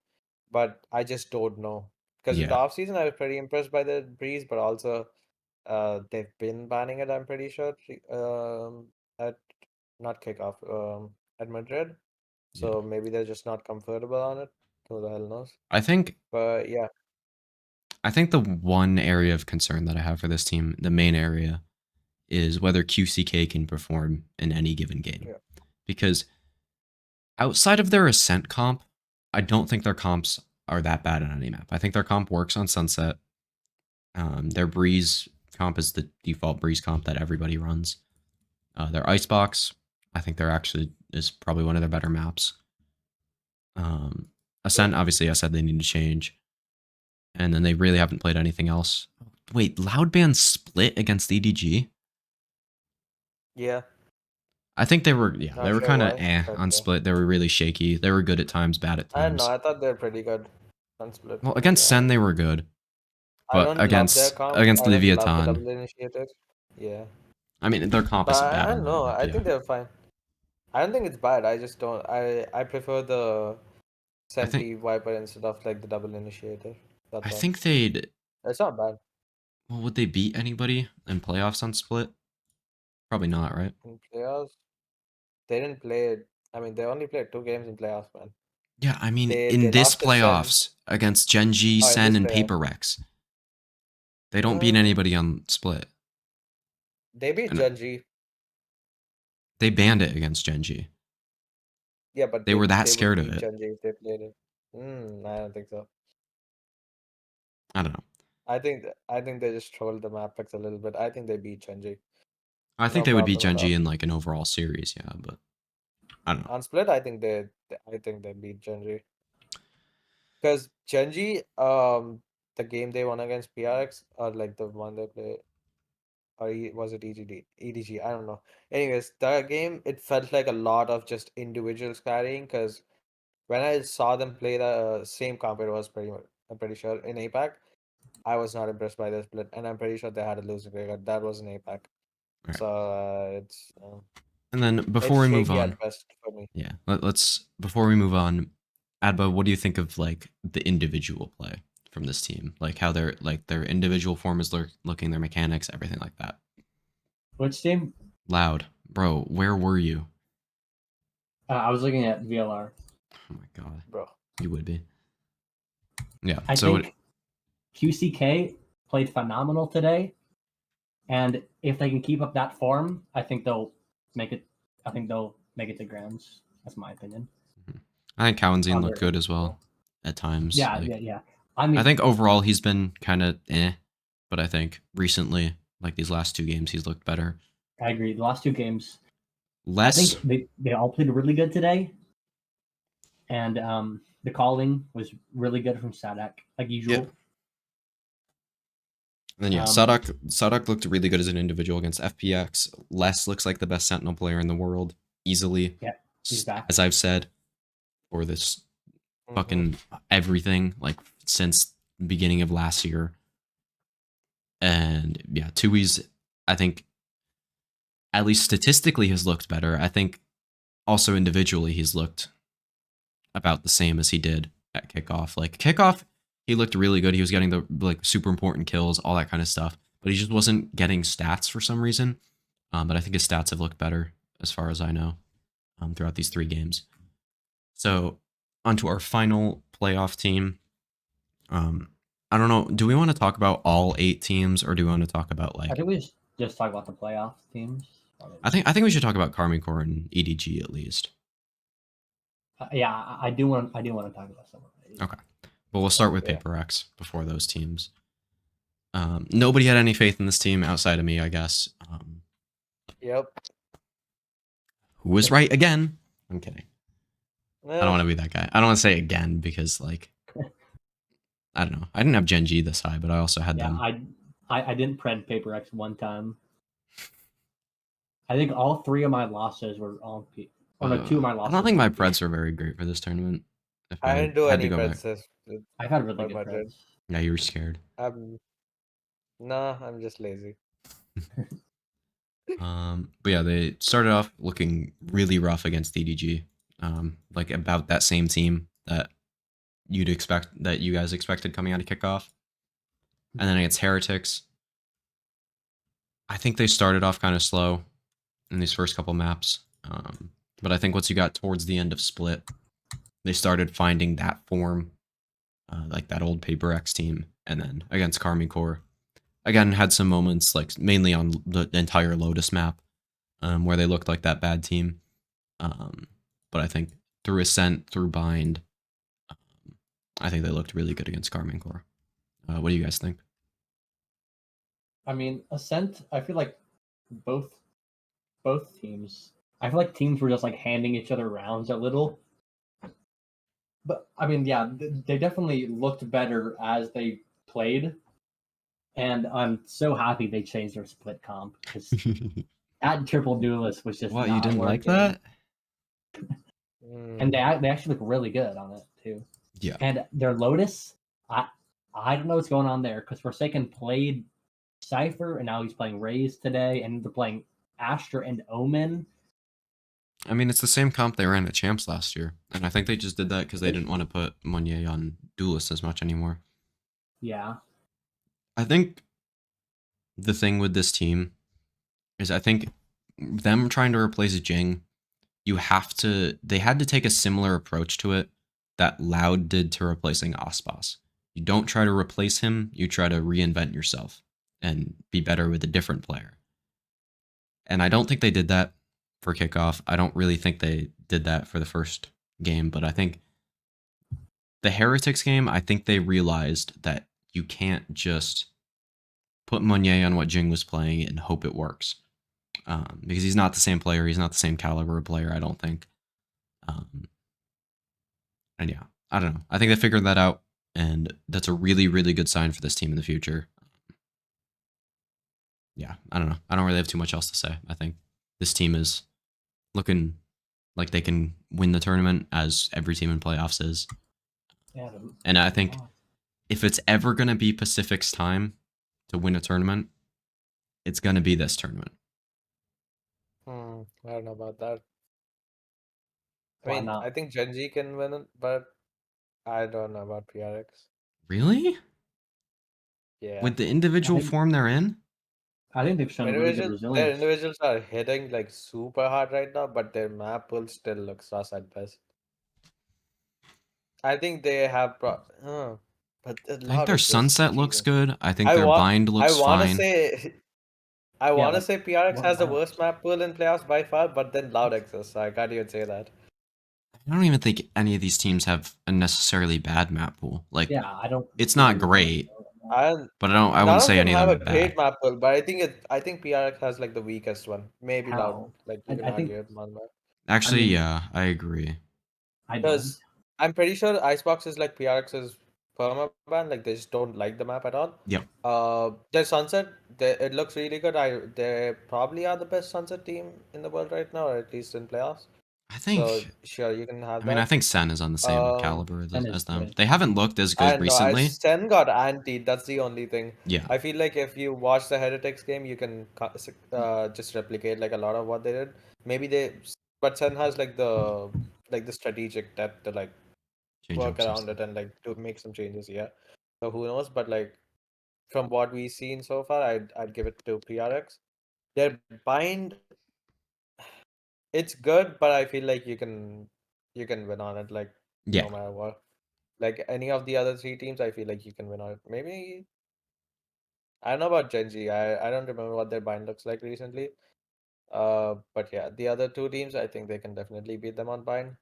but I just don't know. Because in the yeah, off season, I was pretty impressed by the breeze, but also they've been banning it. I'm pretty sure. At not kickoff. At Madrid. yeah. So maybe they're just not comfortable on it. Who the hell knows? I think But yeah, I think the one area of concern that I have for this team, the main area, is whether QCK can perform in any given game. yeah, Because outside of their Ascent comp, I don't think their comps are that bad on any map. I think their comp works on Sunset. Their Breeze comp is the default Breeze comp that everybody runs. Their Icebox, I think they're actually is probably one of their better maps. Um, yeah, Ascent, obviously, I said they need to change. And then they really haven't played anything else. Wait, Loudband split against EDG? yeah. I think they Not were sure kind of why, but on split. They were really shaky. They were good at times, bad at I don't know. times. I thought they're pretty good on split. Well, To be against Sen they honest, were good, I but don't love their comp. against I don't love the Leviathan, double initiated. Yeah, I mean their comp isn't but bad I on don't that know. map. I Yeah, think they're fine. I don't think it's bad. I just don't. I prefer the I think Senti Viper instead of like the double initiator. I That's all. think they'd. It's not bad Well, would they beat anybody in playoffs on split? Probably not, right? in playoffs. They didn't play it. I mean, they only played 2 games in playoffs, man. Yeah, I mean They in this lost to Sen. playoffs against Genji, Oh, in Sen, this and playoff. Paper Rex, they don't beat Uh, anybody on split, they beat and Genji. they banned it against Genji. Yeah, but They were that they would scared of beat it. Genji if they played it. I don't think so. I don't know. I think they just trolled the map picks a little bit. I think they beat Genji. I think No they would beat problem at Genji all. in like an overall series, yeah, but I don't know. On split, I think they beat Genji. Because Genji, the game they won against PRX, or like the one they play, or was it EGD? EDG? I don't know. Anyways, that game, it felt like a lot of just individuals carrying. Because when I saw them play the same comp, it was I'm pretty sure in APAC, I was not impressed by their split, and I'm pretty sure they had a losing record. That was in APAC. All right. So And then before it's we move shaky on, at best for me. yeah, let's before we move on, Adbo, what do you think of like the individual play from this team? Like how their individual form is looking, their mechanics, everything like that. Which team? Loud, bro, where were you? I was looking at VLR. Oh my god, Bro. you would be. Yeah. I So think QCK played phenomenal today, and if they can keep up that form, I think they'll make it. I think they'll make it to Grands. That's my opinion. I think Cowanzine On looked their good as individual. well at times. Yeah, Like yeah, yeah. I I mean, think overall he's been kind of but I think recently, like these last 2 games, he's looked better. I agree. The last 2 games, I Less, think they all played really good today, and the calling was really good from Sadak, like yeah. usual. And then yeah, Um, Sadak looked really good as an individual against FPX. Les looks like the best Sentinel player in the world, easily. yeah, he's back. As I've said for this fucking everything like since the beginning of last year. And yeah, Tui's, I think, at least statistically, has looked better. I think also individually, he's looked about the same as he did at kickoff. Like kickoff, he looked really good. He was getting the like super important kills, all that kind of stuff. But he just wasn't getting stats for some reason. But I think his stats have looked better as far as I know throughout these 3 games. So onto our final playoff team. I don't know. Do we want to talk about all 8 teams, or do we want to talk about I like? think we just talk about the playoff teams. I think we should talk about Karmine Corps and EDG at least. Yeah, I do want to talk about some of these. Okay, but we'll start with Yeah. Paper X before those teams. Nobody had any faith in this team outside of me, I guess. Yep. Who was right again? I'm kidding. I Eh, don't want to be that guy. I don't want to say again because like I don't know. I didn't have Gen G this high, but I also had Yeah, them. I didn't pred Paper X one time. I think all 3 of my losses were on or no, 2 of my I losses. don't think my were on Preds were very great for this tournament. If I didn't do had to any go back. bets this I've had really for good Madrid. preds. Yeah, you were scared. I'm just lazy. But yeah, they started off looking really rough against DDG. Like about that same team that you guys expected coming out of kickoff. And then against Heretics, I think they started off kind of slow in these first couple maps. But I think once you got towards the end of Split, they started finding that form, like that old Paper X team. And then against Karmine Corps, again, had some moments, like mainly on the entire Lotus map, where they looked like that bad team. But I think through Ascent, through Bind, I think they looked really good against Karmine Corps. What do you guys think? I mean, Ascent, I feel like both teams. I feel like teams were just like handing each other rounds a little. But I mean, yeah, they definitely looked better as they played. And I'm so happy they changed their split comp because that triple duelist was just What, not you didn't like working. that? And they actually look really good on it too. Yeah. And their Lotus, I don't know what's going on there because Forsaken played Cypher and now he's playing Raze today, and they're playing Astra and Omen. I mean, it's the same comp they ran at Champs last year, and I think they just did that because they didn't want to put Monnier on Duelist as much anymore. Yeah. I think the thing with this team is I think them trying to replace Jing, they had to take a similar approach to it that Loud did to replacing Aspas. You don't try to replace him, you try to reinvent yourself and be better with a different player. And I don't think they did that for kickoff. I don't really think they did that for the first game, but I think the Heretics game, I think they realized that you can't just put Monnier on what Jing was playing and hope it works. Because he's not the same player. He's not the same caliber of player, I don't think. And yeah, I don't know. I think they figured that out, and that's a really, really good sign for this team in the future. Yeah, I don't know. I don't really have too much else to say. I think this team is looking like they can win the tournament, as every team in playoffs is. Yeah. And I think if it's ever going to be Pacific's time to win a tournament, it's going to be this tournament. I don't know about that. Why I mean, not? I think Gen G can win it, but I don't know about PRX. Really? Yeah. With the individual form they're in? I think they've shown really good Their resilience. individuals are hitting like super hard right now, but their map will still look sus at best. I think they have but I think Loud their is just Sunset looks cheating. good. I think their Bind looks fine. I want to but say PRX what has the maps? worst map pool in playoffs by far, but then Loud exists, so I can't even say that. I don't even think any of these teams have a necessarily bad map pool. Like, Yeah, I don't. it's not great, And but I none wouldn't of say them any of have them a are great bad. map pool, but I think PRX has like the weakest one. Maybe Loud. How? Like you can I think argue it on that. Actually, I mean- yeah, I agree. I don't. Because I'm pretty sure Icebox is like PRX's permaban, like they just don't like the map at all. Yep. Their Sunset, it looks really good. They probably are the best Sunset team in the world right now, or at least in playoffs. I So think. sure, you can have I mean, I that. think Sen is on the same caliber Sen is as them. good. They haven't looked as I good know. I recently. Sen got antied. That's the only thing. Yeah, I feel like if you watch the Heretics game, you can just replicate like a lot of what they did. Maybe they, but Sen has like the strategic depth to like change work up some around stuff. it and like to make some changes. Yeah. So who knows? But like from what we've seen so far, I'd give it to PRX. Their bind, it's good, but I feel like you can win on it like Yeah. no matter what. Like any of the other three teams, I feel like you can win on it. Maybe I don't know about Genji. I don't remember what their bind looks like recently. But yeah, the other two teams, I think they can definitely beat them on bind.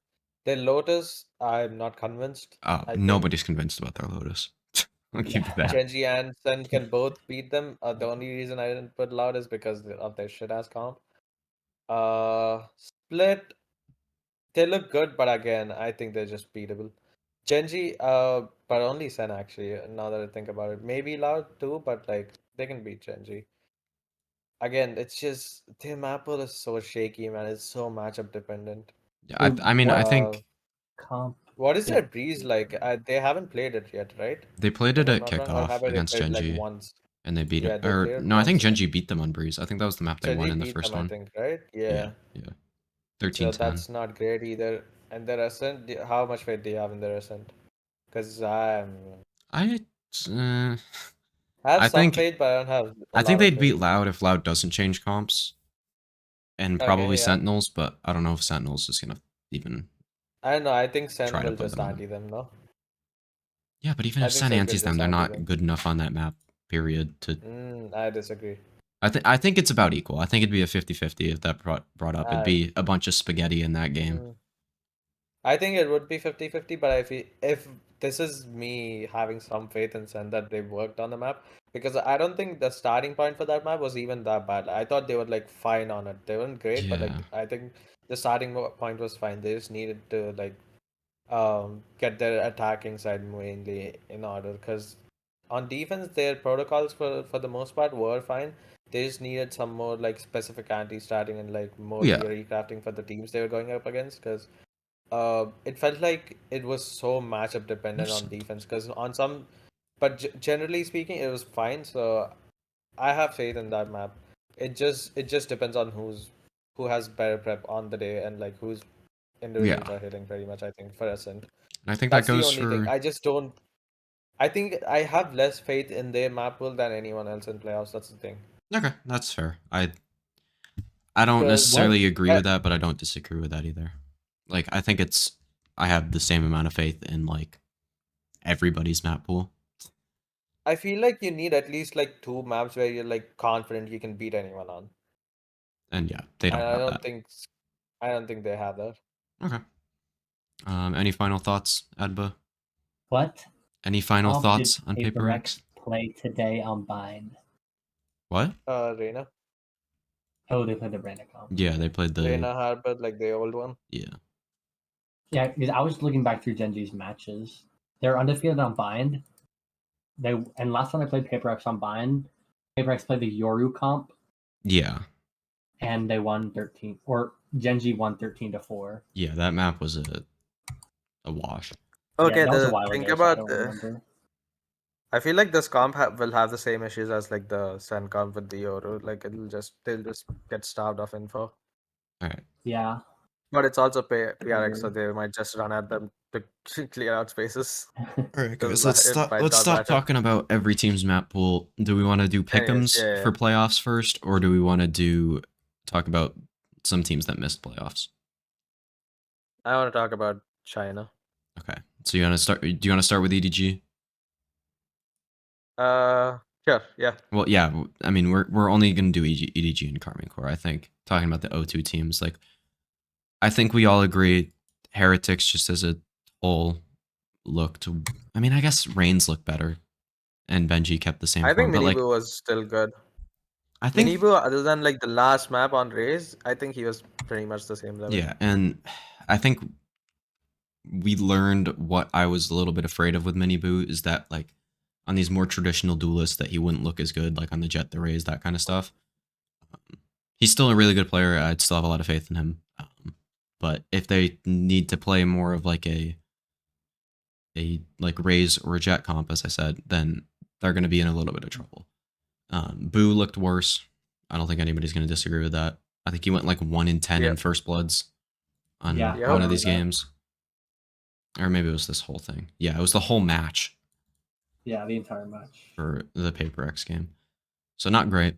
Their Lotus, I'm not convinced. I think Nobody's convinced about their Lotus. I'll give you Yeah. that. Genji and Sen can both beat them. The only reason I didn't put Loud is because of their shit ass comp. Split, they look good, but again, I think they're just beatable. Genji, but only Sen actually. Now that I think about it, maybe Loud too, but like they can beat Genji. Again, it's just their map pool is so shaky, man. It's so matchup dependent. Yeah, Dude, I mean, I what think comp? What is Yeah. their breeze like? They haven't played it yet, right? they played If it I'm at not wrong, or kickoff have they against played like Genji, once? and they beat Yeah, it. they Or played it no, I think once. Genji beat them on Breeze. I think that was the map they won Genji in the beat first them, I one. think, right? Yeah, Yeah. yeah, So 13-10. that's not great either. And the Ascent, how much faith do you have in the Ascent? Because I, uh, I have I some think faith, but I don't have a I think lot of they'd beat faith. Loud if Loud doesn't change comps, and probably Okay, yeah. Sentinels. But I don't know if Sentinels is gonna even I don't know. I think Sen try to will put just them on them. anti them, no? Yeah, but even I if think Sen Sen will antis them, just they're anti not them. good enough on that map. Period. To I disagree. I think it's about equal. I think it'd be a 50-50 if that brought up. It'd Uh, be a bunch of spaghetti in that game. mm, I think it would be 50-50, but I feel if this is me having some faith in Sen that they worked on the map, because I don't think the starting point for that map was even that bad. I thought they were like fine on it. They weren't great, but Yeah, like I think the starting point was fine. They just needed to like get their attacking side mainly in order, because on defense their protocols for the most part were fine. They just needed some more like specific anti-starting and like more yeah, theory crafting for the teams they were going up against, because it felt like it was so matchup dependent on 100%. defense. Because on some, but generally speaking, it was fine. So I have faith in that map. It just depends on who has better prep on the day and like whose individuals Yeah, are hitting pretty much. I think for Ascent, and I think that that's the goes only thing. for. I just don't. I think I have less faith in their map pool than anyone else in playoffs. That's the thing. Okay, that's fair. I don't Because What? necessarily agree with that, but I don't disagree with that either. Like I think it's I have the same amount of faith in like everybody's map pool. I feel like you need at least like two maps where you're like confident you can beat anyone on, And yeah, they and don't have that. I don't think they have that. Okay. Any final thoughts, Adba? What Any final comp did thoughts on Paper Paper X X? play today on Bind? What? Reina, Oh, they played the random comp. Yeah, Okay. they played the Reina Harbor, like the old one. yeah. Yeah, because I was looking back through Genji's matches. They're undefeated on Bind. And last time they played Paper X on Bind, Paper X played the Yoru comp, Yeah. and they won 13, or Genji won 13-4. Yeah, that map was a wash. Yeah, Okay, that was a the while think ago, so I about don't remember. I feel like this comp will have the same issues as like the Sun comp with the Yoru. Like they'll just get starved of info. Alright. Yeah. But it's also PRX, so Agreed. they might just run at them to clear out spaces. Alright Doesn't guys, It might let's not stop matter. talking about every team's map pool. Do we want to do Anyways, pick'ems yeah, yeah. for playoffs first, or do we want to talk about some teams that missed playoffs? I want to talk about China. Okay. So you wanna start do you wanna start with EDG? Sure, yeah. Well, yeah, I mean we're only gonna do EDG and Carmine Core, I think. Talking about the O2 teams, like I think we all agree Heretics just as a whole looked. I mean, I guess Reigns looked better, and Benji kept the same I form. think But like, Minibu was still good. I think, Minibu, other than like the last map on Raze, I think he was pretty much the same level. yeah, and I think we learned what I was a little bit afraid of with Mini Boo is that like on these more traditional duelists that he wouldn't look as good, like on the Jet, the Raze, that kind of stuff. He's still a really good player. I'd still have a lot of faith in him. But if they need to play more of like a like Raze or a Jet comp, as I said, then they're going to be in a little bit of trouble. Boo looked worse. I don't think anybody's going to disagree with that. I think he went like 1 in 10 in First Bloods on one of these games. Or maybe it was this whole thing. Yeah, it was the whole match. Yeah, the entire match. For the Paper X game. So not great.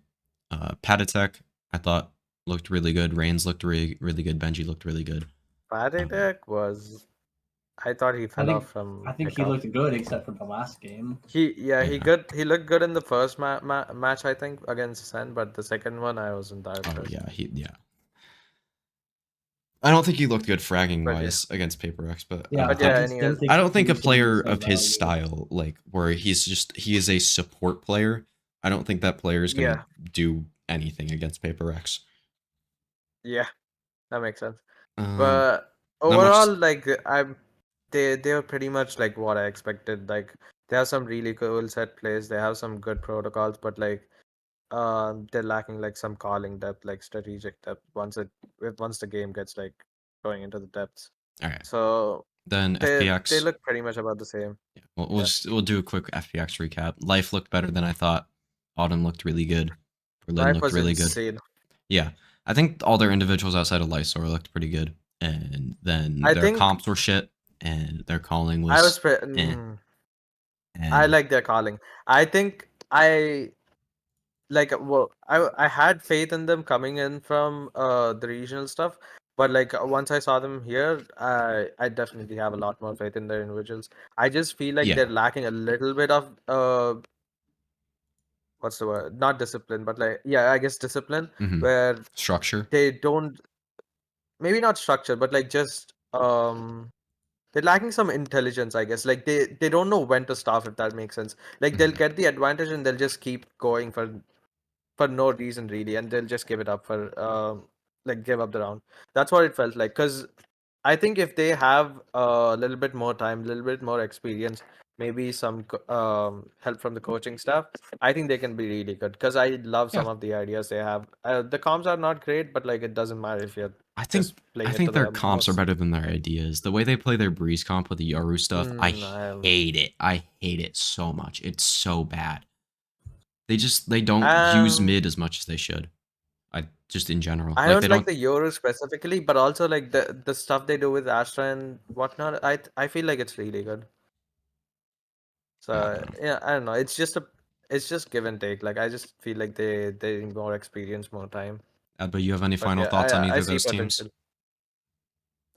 Patatek, I thought, looked really good. Reigns looked really good. Benji looked really good. Patatek was... I thought he fell off from... I think he looked good except for the last game. He looked good in the first match, I think, against Sen, but the second one I wasn't that impressed. I don't think he looked good fragging wise against Paper X, but anyways, I don't think a player of his style, like where he is a support player, I don't think that player is gonna do anything against Paper X. Yeah, that makes sense. But overall, like they were pretty much like what I expected. Like they have some really cool set plays, they have some good protocols, but like they're lacking like some calling depth, like strategic depth. Once the game gets like going into the depths. All right. So then FPX. They look pretty much about the same. Yeah, we'll do a quick FPX recap. Life looked better than I thought. Autumn looked really good. Berlin looked really good. Yeah, I think all their individuals outside of Lysor looked pretty good, and then their comps were shit, and their calling was. I like their calling. I think I had faith in them coming in from the regional stuff, but like once I saw them here, I definitely have a lot more faith in their individuals. I just feel like they're lacking a little bit of what's the word? Not discipline, but like I guess discipline, where structure. They don't, maybe not structure, but like just they're lacking some intelligence, I guess. Like they don't know when to stop, if that makes sense. Like they'll get the advantage and they'll just keep going for no reason really, and they'll just give it up for like give up the round. That's what it felt like. Because I think if they have a little bit more time, a little bit more experience, maybe some help from the coaching staff, I think they can be really good. Because I love some of the ideas they have. The comms are not great, but like it doesn't matter if you're I think their comps are better than their ideas. The way they play their Breeze comp with the Yoru stuff, I hate it. I hate it so much. It's so bad. They don't use mid as much as they should. I just in general. I don't like the Yoru specifically, but also like the stuff they do with Astra and whatnot. I feel like it's really good. So I don't know. It's just give and take. Like I just feel like they need more experience, more time. But you have any final thoughts on either of those teams?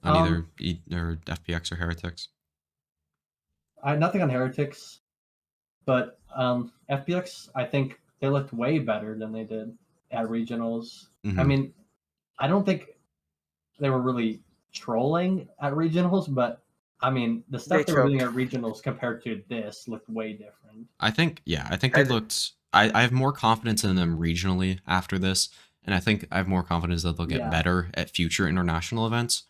On either FPX or Heretics? Nothing on Heretics, but FPX, I think they looked way better than they did at regionals. I mean, I don't think they were really trolling at regionals, but I mean, the stuff they were doing at regionals compared to this looked way different. I think they looked. I have more confidence in them regionally after this, and I think I have more confidence that they'll get better at future international events.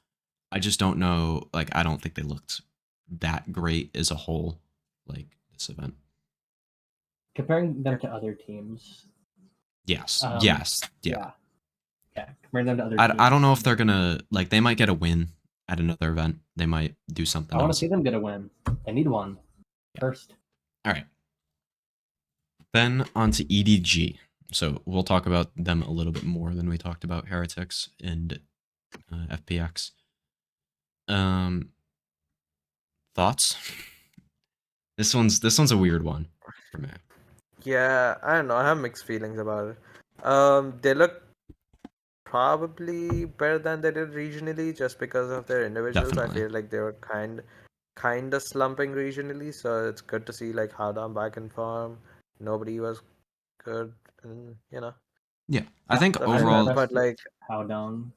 I just don't know. Like, I don't think they looked that great as a whole, like this event. Comparing them to other teams. Yes. Yeah. Comparing them to other teams. I don't know if they're gonna like. They might get a win at another event. They might do something. I want to see them get a win. They need one first. All right. Then on to EDG. So we'll talk about them a little bit more than we talked about Heretics and FPX. Thoughts? This one's a weird one for me. Yeah, I don't know. I have mixed feelings about it. They look probably better than they did regionally just because of their individuals. Definitely. I feel like they were kind of slumping regionally, so it's good to see like Howdown back in form. Nobody was good, and you know. Yeah, I think overall, but like Howdown,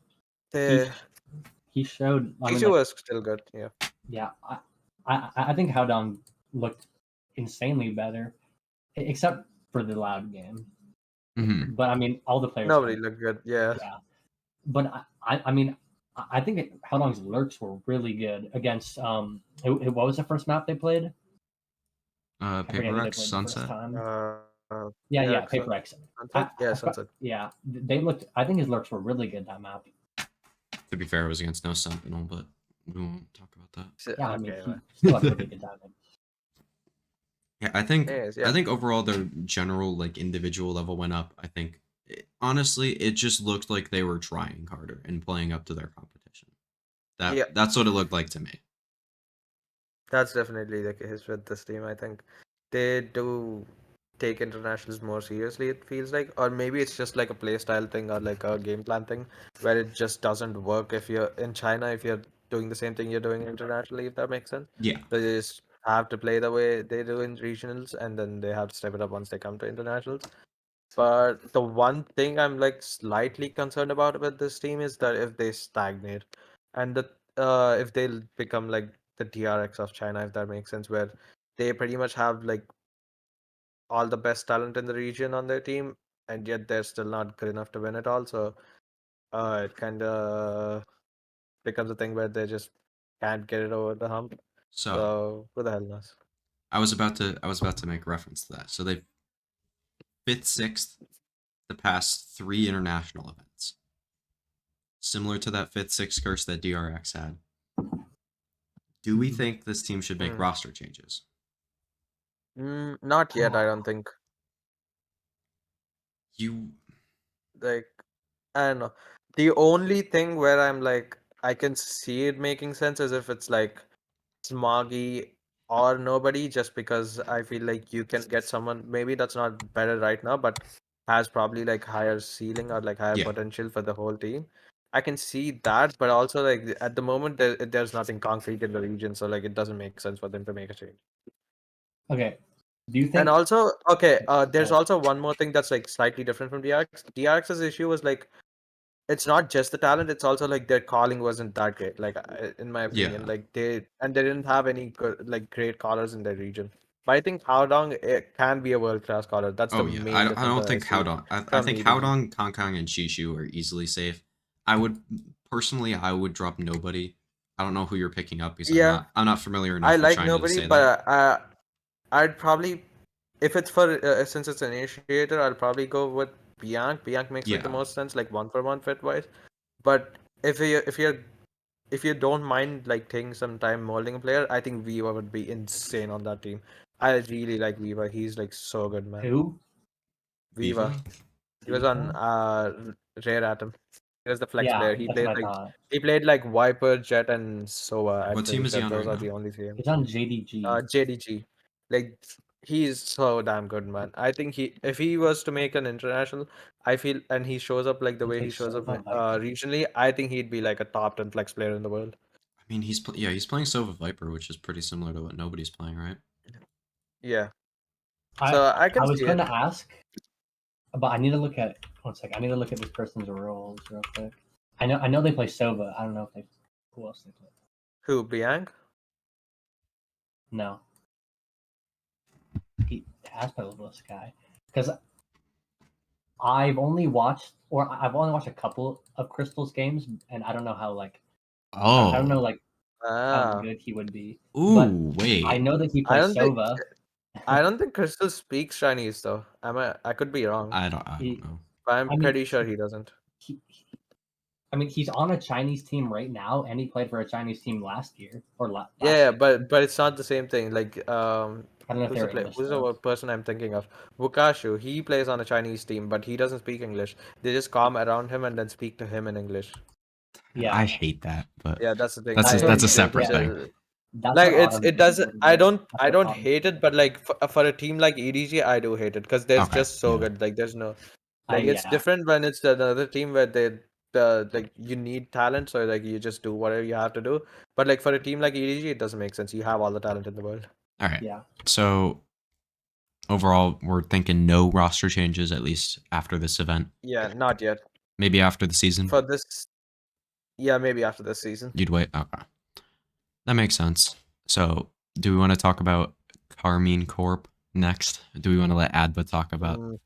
he showed. He was still good. Yeah. Yeah, I think Howdown looked insanely better, except for the loud game. But I mean, all the players. Nobody looked good. Yeah. Yeah, but I mean, I think Howdown's lurks were really good against what was the first map they played? Paper X Sunset. Yeah, Paper X. Sunset. Sunset. Yeah, they looked. I think his lurks were really good that map. To be fair, it was against no Sentinel, but we won't talk about that. Yeah, I mean, Okay. he still had really good timing. Yeah, I think Anyways, I yeah. think overall their general like individual level went up. I think honestly, it just looked like they were trying harder and playing up to their competition. Yeah. That's what it looked like to me. That's definitely the case with this team. I think they do take internationals more seriously, it feels like. Or maybe it's just like a play style thing or like a game plan thing where it just doesn't work if you're in China, if you're doing the same thing you're doing internationally, if that makes sense. Yeah. They just have to play the way they do in regionals and then they have to step it up once they come to internationals. But the one thing I'm like slightly concerned about with this team is that if they stagnate and if they'll become like the DRX of China, if that makes sense, where they pretty much have like all the best talent in the region on their team, and yet they're still not good enough to win it all. So it kind of becomes a thing where they just can't get it over the hump. So So who the hell knows? I was about to make reference to that. So they fifth, sixth the past 3 international events, similar to that fifth, sixth curse that DRX had. Do we think this team should make Hmm. roster changes? Not yet, I don't think. You Like, I don't know. The only thing where I'm like, I can see it making sense is if it's like Smoggy or nobody, just because I feel like you can get someone, maybe that's not better right now, but has probably like higher ceiling or like higher Yeah. potential for the whole team. I can see that, but also like at the moment there's nothing concrete in the region, so like it doesn't make sense for them to make a change. Okay. Do you And think also, okay, there's Oh, also one more thing that's like slightly different from DRX. DRX's issue was like it's not just the talent, it's also like their calling wasn't that great, like in my opinion. Yeah. Like they didn't have any good, like great callers in their region, but I think Howdong it can be a world-class caller. That's the Oh yeah. I main don't, I difference don't that I think see Howdong. I from think EDG. Howdong, Kong, and Shishu are easily safe. I would personally, I would drop nobody. I don't know who you're picking up because Yeah, I'm not familiar I enough with like China to nobody, say that. but I'd probably, if it's for since it's an initiator, I'll probably go with Bianc makes like the Yeah. most sense, like one for one fit wise. But if you don't mind like taking some time molding a player, I think Viva would be insane on that team. I really like Viva. He's like so good, man. who? Viva. Viva. He was on Viva? Rare Atom. He was the flex Yeah, player. that's what I thought. He played like Viper, Jet, and Sova. I'm What team pretty is he sure on those right are now? the only three. It's on JDG. JDG. Like he's so damn good, man. I think if he was to make an international, I feel, and he shows up like the He way he plays shows up Sova Viper. regionally, I think he'd be like a top 10 flex player in the world. I mean, he's playing Sova Viper, which is pretty similar to what nobody's playing, right? Yeah. I So I can I was see going it. to ask, but I need to look at one second. I need to look at this person's roles real quick. I know they play Sova. I don't know if they who else they play. Who, Bianc? No, he has played with this guy because I've only watched a couple of Crystal's games, and I don't know how like I don't know Oh. like how Ah, good he would be. But Ooh, I wait. know that he I plays don't think Sova. I don't think Crystal speaks Chinese though. I could be wrong, I don't He, know. but I'm I mean, pretty sure he doesn't. I mean, he's on a Chinese team right now, and he played for a Chinese team last year or last Yeah, year. but it's not the same thing. Like I don't know if they were English who's the subs. person I'm thinking of? Wukashu. He plays on a Chinese team, but he doesn't speak English. They just come around him and then speak to him in English. Yeah, I hate that, but Yeah, that's the thing. that's I that's a just, separate yeah, thing. that's like what Autumn it did a doesn't. little bit. That's I what don't Autumn. hate it, but like for a team like EDG, I do hate it because there's Okay, just so yeah. good. Like there's no like it's Yeah, different when it's another team where like you need talent, so like you just do whatever you have to do. But like for a team like EDG, it doesn't make sense. You have all the talent in the world. All right. yeah. So overall, we're thinking no roster changes at least after this event. Yeah, not yet. Maybe after the season, For this, yeah, maybe after this season. you'd wait. Okay, that makes sense. So, do we want to talk about Carmine Corp next? Do we want to let Adba talk about? Mm,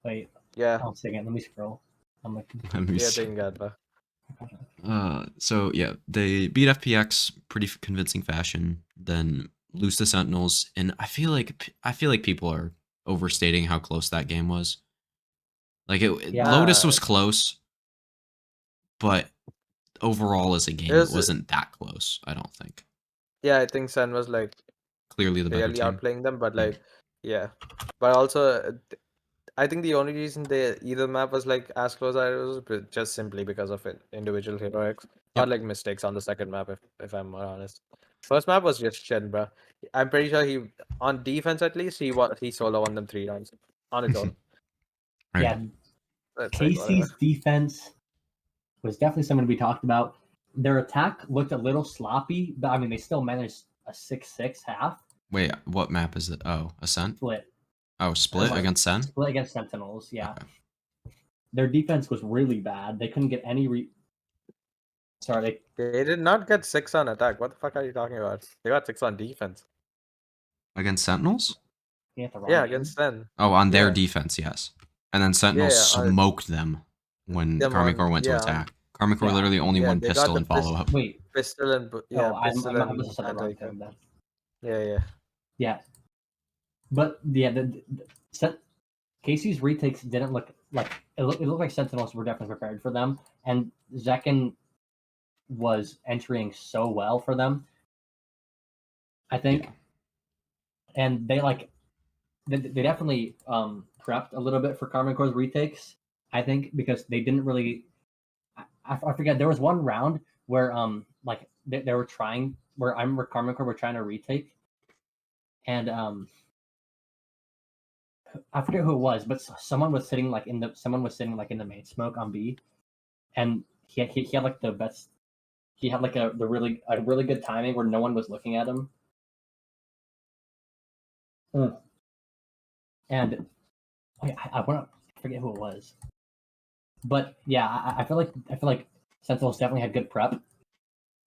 Wait, yeah, one second. Let me scroll. I'm like, Let me yeah, see. taking Gadba. So yeah, they beat FPX pretty convincing fashion. Then lose to Sentinels, and I feel like people are overstating how close that game was. Like Yeah. Lotus was close, but overall as a game, it wasn't that close. I don't think. Yeah, I think Sen was like Clearly the better clearly team. outplaying them, but Yeah. like yeah, but also I think the only reason either map was like as close as it was just simply because of it individual heroics, not Yep. like mistakes on the second map. If I'm more honest, first map was just shit, bro. I'm pretty sure he on defense at least he solo won them 3 rounds on his own. Right. Yeah, That's like whatever. KC's defense was definitely something to be talked about. Their attack looked a little sloppy, but I mean they still managed a 6-6 half Wait, what map is it? Oh, Ascent? split. Oh, Split against Sen? Split against Sentinels, yeah. Okay. Their defense was really bad. They couldn't get any Sorry, They did not get 6 on attack. What the fuck are you talking about? They got 6 on defense. Against Sentinels? they hit the wrong Yeah, game. against Sen. Oh, on their Yeah. defense, yes. And then Sentinels smoked them when Karmine Corps went to attack. Karmine Corps literally only one they got pistol the and follow up. Wait, pistol and I pistol must and have said the wrong anti-equip. thing then. Yeah. Yeah, but yeah, Casey's retakes didn't look like it looked like Sentinels were definitely prepared for them, and Zekin was entering so well for them. I think, Yeah. and they definitely prepped a little bit for Karmine Corps' retakes. I think because they didn't really. I forget. There was one round where like they were trying where I remember Karmine Corps were trying to retake, and I forget who it was, but someone was sitting like in the main smoke on B, and he had like the best. He had like a really good timing where no one was looking at him. And I want to forget who it was, but yeah, I feel like Sentinels definitely had good prep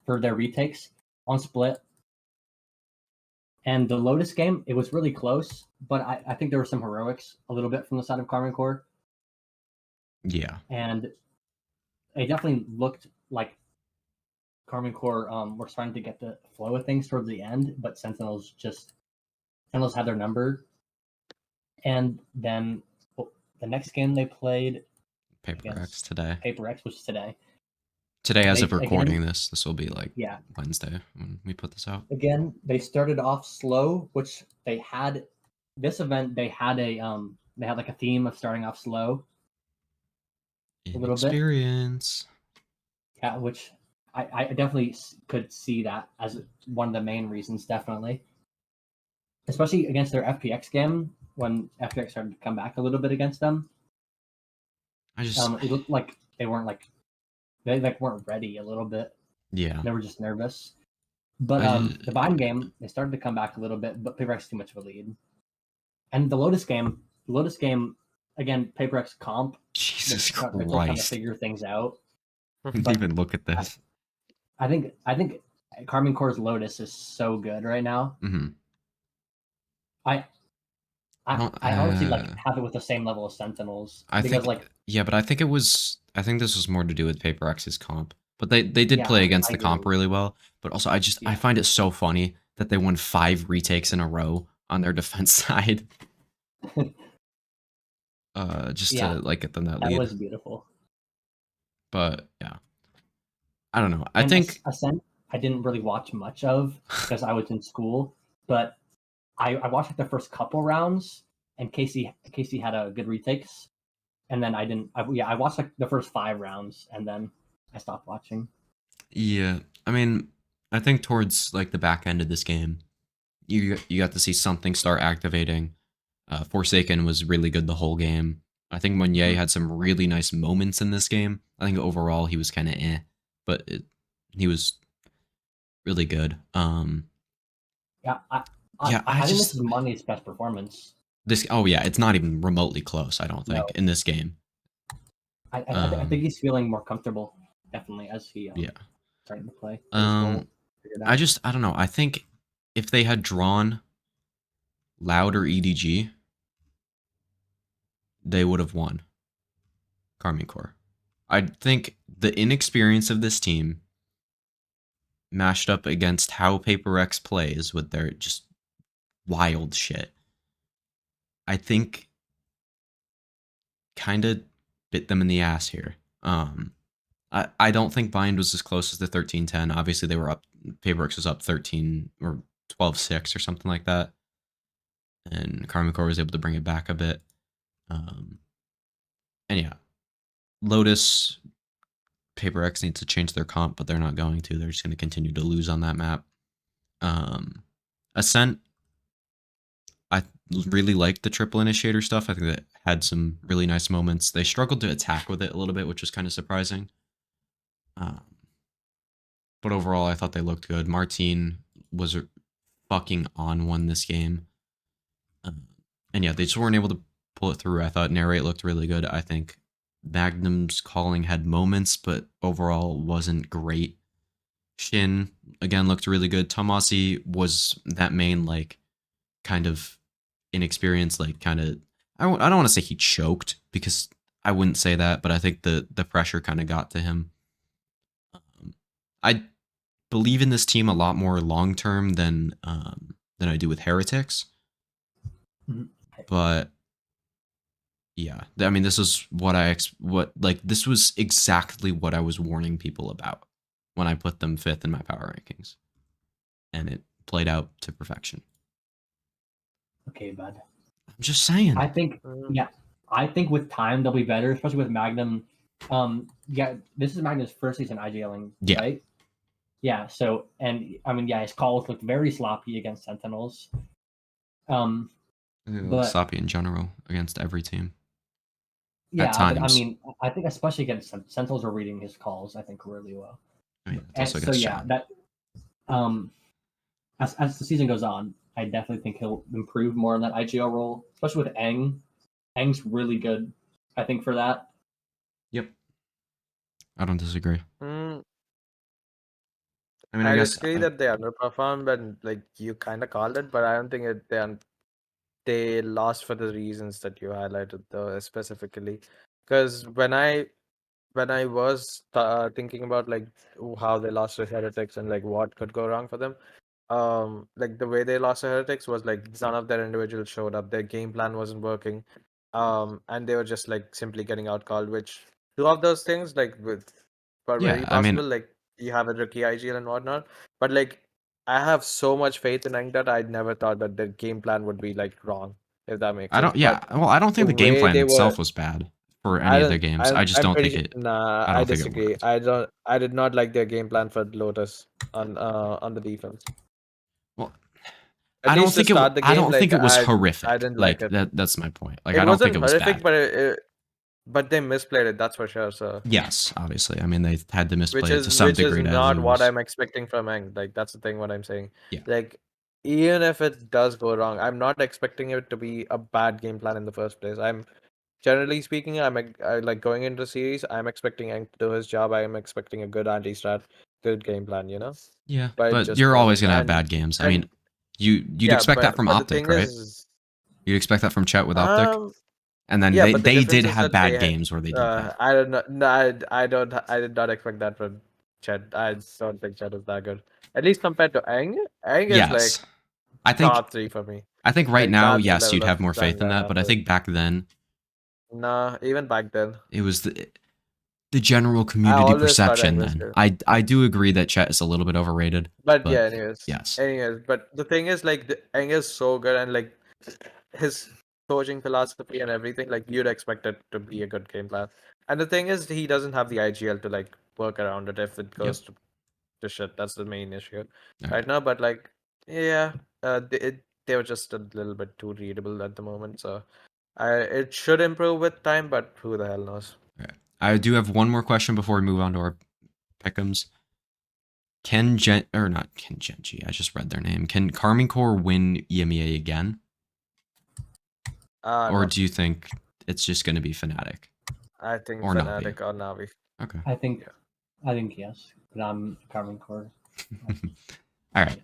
for their retakes on Split. And the Lotus game, it was really close, but I think there were some heroics a little bit from the side of Karmine Corps. Yeah. And it definitely looked like Karmine Corps were starting to get the flow of things towards the end, but Sentinels had their number. And then the next game they played Paper X today. Paper X was today. Today, as of recording this will be like yeah, Wednesday when we put this out. Again, they started off slow, which they had this event. They had like a theme of starting off slow. A little bit. Experience. Yeah, which I definitely could see that as one of the main reasons, definitely. Especially against their FPX game, when FPX started to come back a little bit against them. It looked like they weren't weren't ready a little bit. Yeah. They were just nervous. But the Vine game, they started to come back a little bit, but PaperX too much of a lead. And the Lotus game again, PaperX comp. Jesus Christ! They're still trying to figure things out. Didn't even look at this. I think Karmine Corps' Lotus is so good right now. Mm-hmm. I honestly have it with the same level of Sentinels. But I think this was more to do with Paper X's comp. But they did play against the comp really well. But also I find it so funny that they won 5 retakes in a row on their defense side. To get them that lead. That was beautiful. But yeah. I don't know. I think Ascent I didn't really watch much of because I was in school, but I watched like the first couple rounds, and Casey had a good retakes, and then I watched like the first 5 rounds, and then I stopped watching. Yeah, I mean, I think towards like the back end of this game, you got to see something start activating. Forsaken was really good the whole game. I think Meunier had some really nice moments in this game. I think overall he was kind of but he was really good. I think this is Money's best performance. It's not even remotely close, I don't think, in this game. I think he's feeling more comfortable, definitely, as he starting to play. I don't know. I think if they had drawn Loud or EDG, they would have won Karmine Corps. I think the inexperience of this team mashed up against how Paper X plays with their just wild shit, I think kind of bit them in the ass here. I don't think Bind was as close as the 13-10. Obviously, they were up. Paperworks was up 13 or 12-6 or something like that, and Karmine Core was able to bring it back a bit. And yeah, Lotus, Paper X needs to change their comp, but they're not going to. They're just going to continue to lose on that map. Ascent, I really liked the triple initiator stuff. I think that had some really nice moments. They struggled to attack with it a little bit, which was kind of surprising. But overall, I thought they looked good. Martine was fucking on one this game. And yeah, they just weren't able to pull it through. I thought Narrate looked really good. I think Magnum's calling had moments, but overall wasn't great. Shin, again, looked really good. Tomasi was that main, like, kind of inexperienced, like, kind of... I don't want to say he choked, because I wouldn't say that, but I think the pressure kind of got to him. I believe in this team a lot more long-term than I do with Heretics. But yeah, I mean, this is this was exactly what I was warning people about when I put them 5th in my power rankings, and it played out to perfection. Okay, bud. I'm just saying. I think with time they'll be better, especially with Magnum. This is Magnum's first season IGLing, right? Yeah. So, and I mean, his calls looked very sloppy against Sentinels. But sloppy in general against every team. Yeah, but I mean, I think especially against Sentinels are reading his calls, I think, really well. And so that as the season goes on, I definitely think he'll improve more in that IGL role, especially with Aang. Aang's really good, I think, for that. Yep. I don't disagree. I mean, I disagree that they underperformed, and like you kind of called it, but I don't think they lost for the reasons that you highlighted, though, specifically. Because when I was thinking about like how they lost to Heretics and like what could go wrong for them, like the way they lost to Heretics was like none of their individuals showed up, their game plan wasn't working, and they were just like simply getting outcalled. Which two of those things were very possible. I mean, like you have a rookie IGL and whatnot, but like I have so much faith in Eng that I never thought that the game plan would be like wrong, if that makes sense. I don't think the game plan itself was bad for any of their games. I just don't think it. Nah, I disagree. I did not like their game plan for Lotus on the defense. Well, I don't think it was horrific. I didn't like it. That's my point. Like, I don't think it was horrific, bad. But they misplayed it. That's for sure. So yes, obviously. I mean, they had to misplay it to some degree. Which is not what I'm expecting from Eng. Like, that's the thing. What I'm saying. Yeah. Like, even if it does go wrong, I'm not expecting it to be a bad game plan in the first place. Generally speaking, I like going into the series. I'm expecting Eng to do his job. I am expecting a good anti-strat, good game plan. You know. Yeah, but you're always gonna have bad games. I mean, you'd expect that from Optic, right? You'd expect that from Chet with Optic. And then they did have bad games where they did that. I don't know. No, I did not expect that from Chet. I don't think Chet is that good. At least compared to Eng. Eng is like I think top 3 for me. I think right now, yes, you'd have more faith in that. But I think back then, nah, even back then, it was the general community perception. Then I do agree that Chet is a little bit overrated. But yeah, anyways, but the thing is, like, Eng is so good, and like his coaching philosophy and everything, like you'd expect it to be a good game plan. And the thing is, he doesn't have the IGL to like work around it if it goes to shit. That's the main issue right now. But like, yeah, they were just a little bit too readable at the moment. So it should improve with time, but who the hell knows? Right. I do have one more question before we move on to our pick'ems. Not Ken Genji, I just read their name. Can Karmine Core win EMEA again? Or no. Do you think it's just going to be Fnatic? I think Fnatic or Navi. Okay. I think yes, but I'm Karmine Core. All right.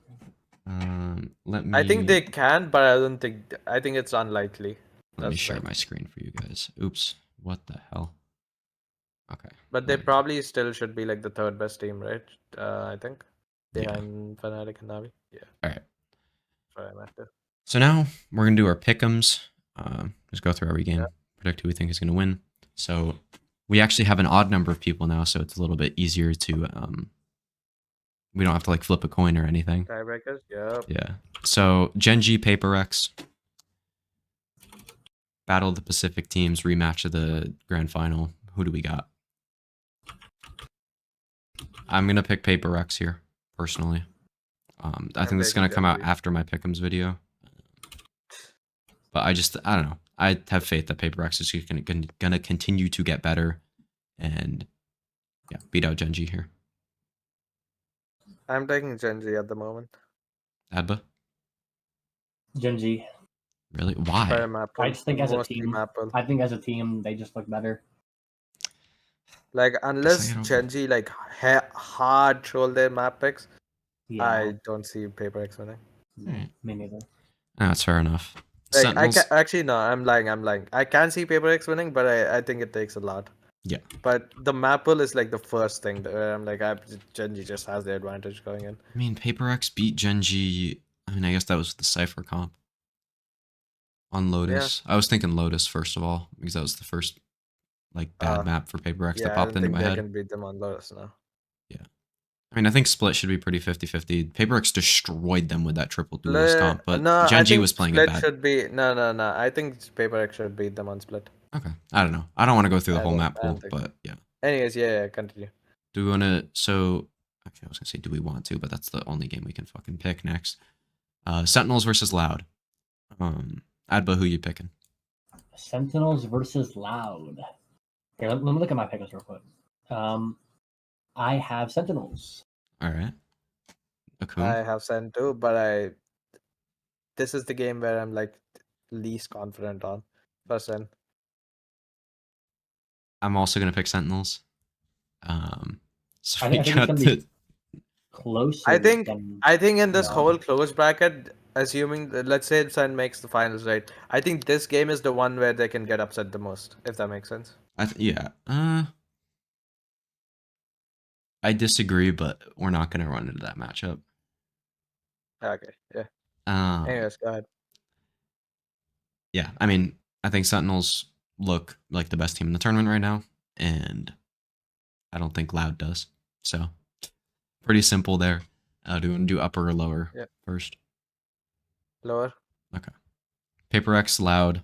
Let me. I think they can, but I don't think. I think it's unlikely. Let me share my screen for you guys. Oops. What the hell? Okay. But they probably still should be like the third best team, right? I think. Behind Fnatic and Navi. Yeah. All right. So now we're gonna do our pick'ems. Just go through every game, predict who we think is gonna win. So we actually have an odd number of people now, so it's a little bit easier to we don't have to like flip a coin or anything. Tiebreakers, yeah. Yeah. So Genji Paper X, Battle of the Pacific teams, rematch of the grand final. Who do we got? I'm gonna pick Paper X here, personally. I think this is gonna come out after my Pick'ems video. But I don't know. I have faith that Paper X is gonna continue to get better, and yeah, beat out Genji here. I'm taking Genji at the moment. Adba, Genji. really? Why? I just think as a team, they just look better. Like unless Genji like hard troll their map picks, Yeah. I don't see Paper X winning. Me neither. That's fair enough. Like Sentinels, actually no, I'm lying. I can see Paper X winning, but I think it takes a lot. yeah. But the map pool is like the first thing where I'm like, Genji just has the advantage going in. I mean, Paper X beat Genji. I mean, I guess that was the Cypher comp on Lotus. I was thinking Lotus first of all because that was the first like bad map for Paper X that I popped don't into think my they head. can beat them on Lotus now. Yeah. I mean, I think Split should be pretty 50-50. Paper X destroyed them with that triple duelist comp, but no, Genji was playing Split it bad. should be no. I think Paper X should beat them on Split. Okay. I don't know. I don't want to go through the whole map pool, but yeah. Anyways, yeah, continue. Do we want to? So, actually, I was gonna say, do we want to? But that's the only game we can fucking pick next. Sentinels versus Loud. Adba, who you picking? Sentinels versus Loud. Okay, let me look at my pickers real quick. I have Sentinels. All right. Akun? I have Sen too, but this is the game where I'm like least confident on for Sen. I'm also gonna pick Sentinels. So I we think it's got gonna be closer. I think in this whole close bracket, assuming let's say Sen makes the finals, right? I think this game is the one where they can get upset the most, if that makes sense. yeah. I disagree, but we're not gonna run into that matchup. Okay, yeah. Anyways, go ahead. Yeah, I mean, I think Sentinels look like the best team in the tournament right now, and I don't think Loud does. So, pretty simple there. Do you want to do upper or lower first? Lower. Okay. Paper X, Loud.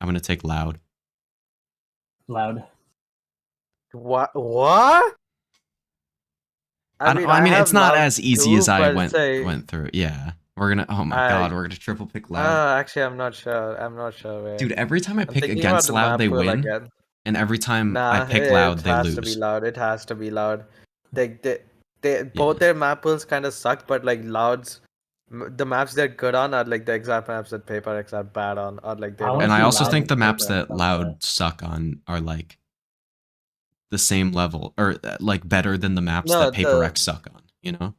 I'm going to take Loud. Loud. What? I mean, it's not as easy as I went through. Yeah. We're going to, oh my God, we're going to triple pick Loud. Actually, I'm not sure. Dude, every time I pick against Loud, they win. Again. And every time I pick Loud, they lose. It has to be Loud. Both their map pools kind of suck, but like Loud's, the maps they're good on are like the exact maps that Paper X are bad on, or like they. And I also think the maps that Loud suck on are like the same level, or like better than the maps that Paper X suck on. You know.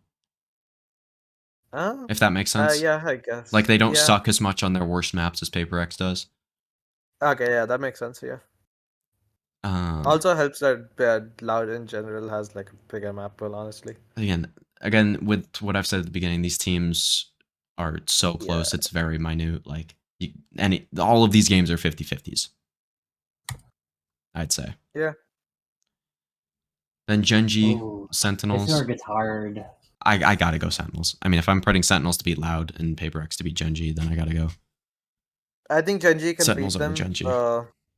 If that makes sense. Yeah, I guess. Like they don't suck as much on their worst maps as Paper X does. Okay, yeah, that makes sense. Yeah. Also helps that Loud in general has like a bigger map pool, honestly. Again, with what I've said at the beginning, these teams are so close. It's very minute. Like all of these games are 50-50s. I'd say. Yeah. Then Genji, Sentinels. This gets hard. I gotta go Sentinels. I mean, if I'm putting Sentinels to beat Loud and Paper X to beat Genji, then I gotta go. I think Genji can Sentinels beat them. Over Genji.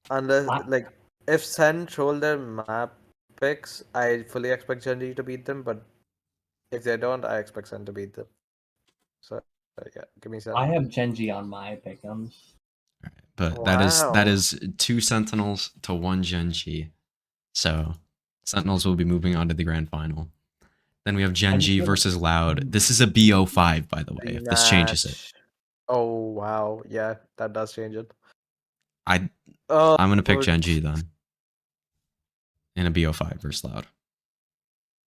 Unless like if Sen troll their map picks, I fully expect Genji to beat them. But if they don't, I expect Sen to beat them. So yeah, give me Sen. I have Genji on my pick'ems. Right, but that is 2 Sentinels to 1 Genji. So Sentinels will be moving on to the grand final. Then we have Genji versus Loud. This is a BO5, by the way, if this changes it. Oh, wow. Yeah, that does change it. I'm going to pick Genji then. In a BO5 versus Loud.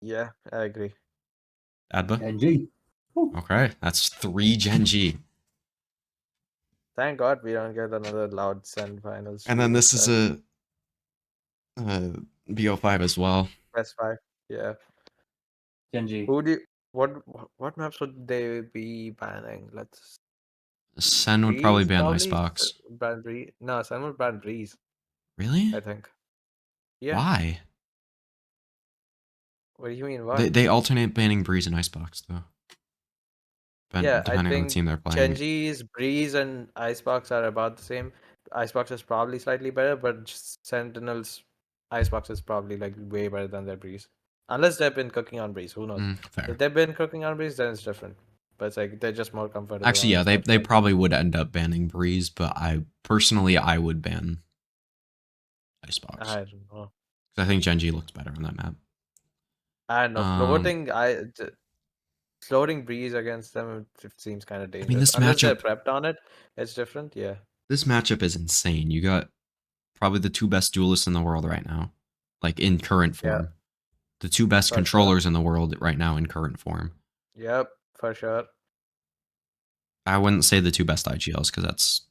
Yeah, I agree. Adba? Genji. Okay, that's 3 Genji. Thank God we don't get another Loud Sen finals. And then this is a BO5 as well. Best 5, yeah. Genji. What maps would they be banning? Sen would probably ban Icebox. No, Sen would ban Breeze. Really? I think. Yeah. Why? What do you mean? Why? They alternate banning Breeze and Icebox though. Yeah, I Depending on the think team they're playing. Chenji's Breeze and Icebox are about the same. Icebox is probably slightly better, but Sentinel's Icebox is probably like way better than their Breeze. Unless they've been cooking on Breeze, who knows? Fair. If they've been cooking on Breeze, then it's different. But it's like they're just more comfortable. Actually, on yeah, Icebox they right now. probably would end up banning Breeze, but I would ban Icebox I don't know. because I think Genji looks better on that map. I don't know. Floating Breeze against them, it seems kind of dangerous. this Unless they're matchup- prepped on it, it's different. Yeah. This matchup is insane. You got probably the two best duelists in the world right now, like in current Yeah. form. The two best For sure. controllers in the world right now in current form. Yep, for sure. I wouldn't say the two best IGLs because that's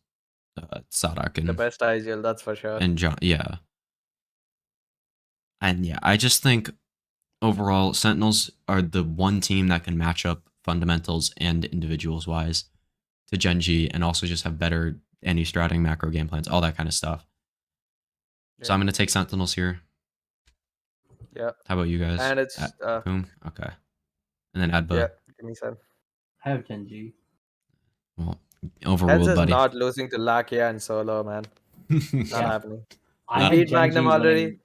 Sadak The and best IGL, that's for sure. John. Yeah, and yeah, I just think overall Sentinels are the one team that can match up fundamentals and individuals wise to Genji, and also just have better anti-stratting, macro game plans, all that kind of stuff. So I'm gonna take Sentinels here. Yeah. How about you guys? And it's Boom. Okay. And then Adba. yeah, give me some. I have Genji. Well, Heads overruled, is buddy. not losing to Lakia and Solo, man. Not Yeah. happening. I He had beat Genji Magnum already. winning-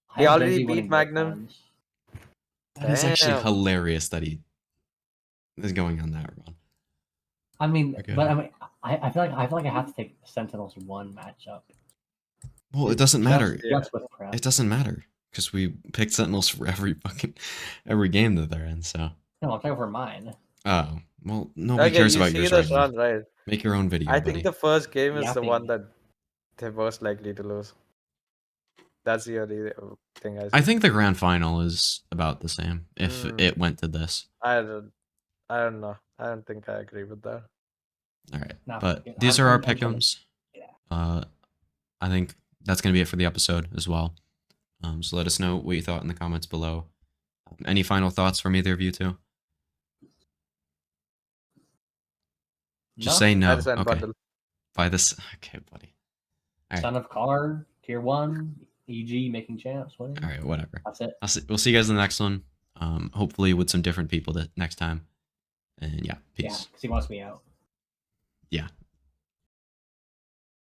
I He had already Genji beat winning both Magnum. times. That is actually Damn. hilarious that he is going on that run. I mean, Okay. but I mean, I feel like I have to take Sentinels one matchup. Well, it doesn't matter. Just with prep. It doesn't matter because we picked Sentinels for every game that they're in. So. No, I'm talking for mine. Oh well, nobody Okay, cares you about see yours this right run, now. right? Make your own video, I buddy. think the first game is the Yapping. one that they're most likely to lose. That's the only thing I see. I think the grand final is about the same if it went to this. I don't know. I don't think I agree with that. All right, Nah, but fuck it. these I'm- are our I'm trying to- pick'ems. Yeah. I think that's gonna be it for the episode as well. So let us know what you thought in the comments below. Any final thoughts from either of you two? Just say no. I just Okay. bundle. Buy this. Okay, buddy. All right. Son of Car, Tier 1, EG, making champs, winning. All right. Whatever. That's it. We'll see you guys in the next one. Hopefully with some different people next time. And yeah, peace. Yeah, because he wants me out. Yeah.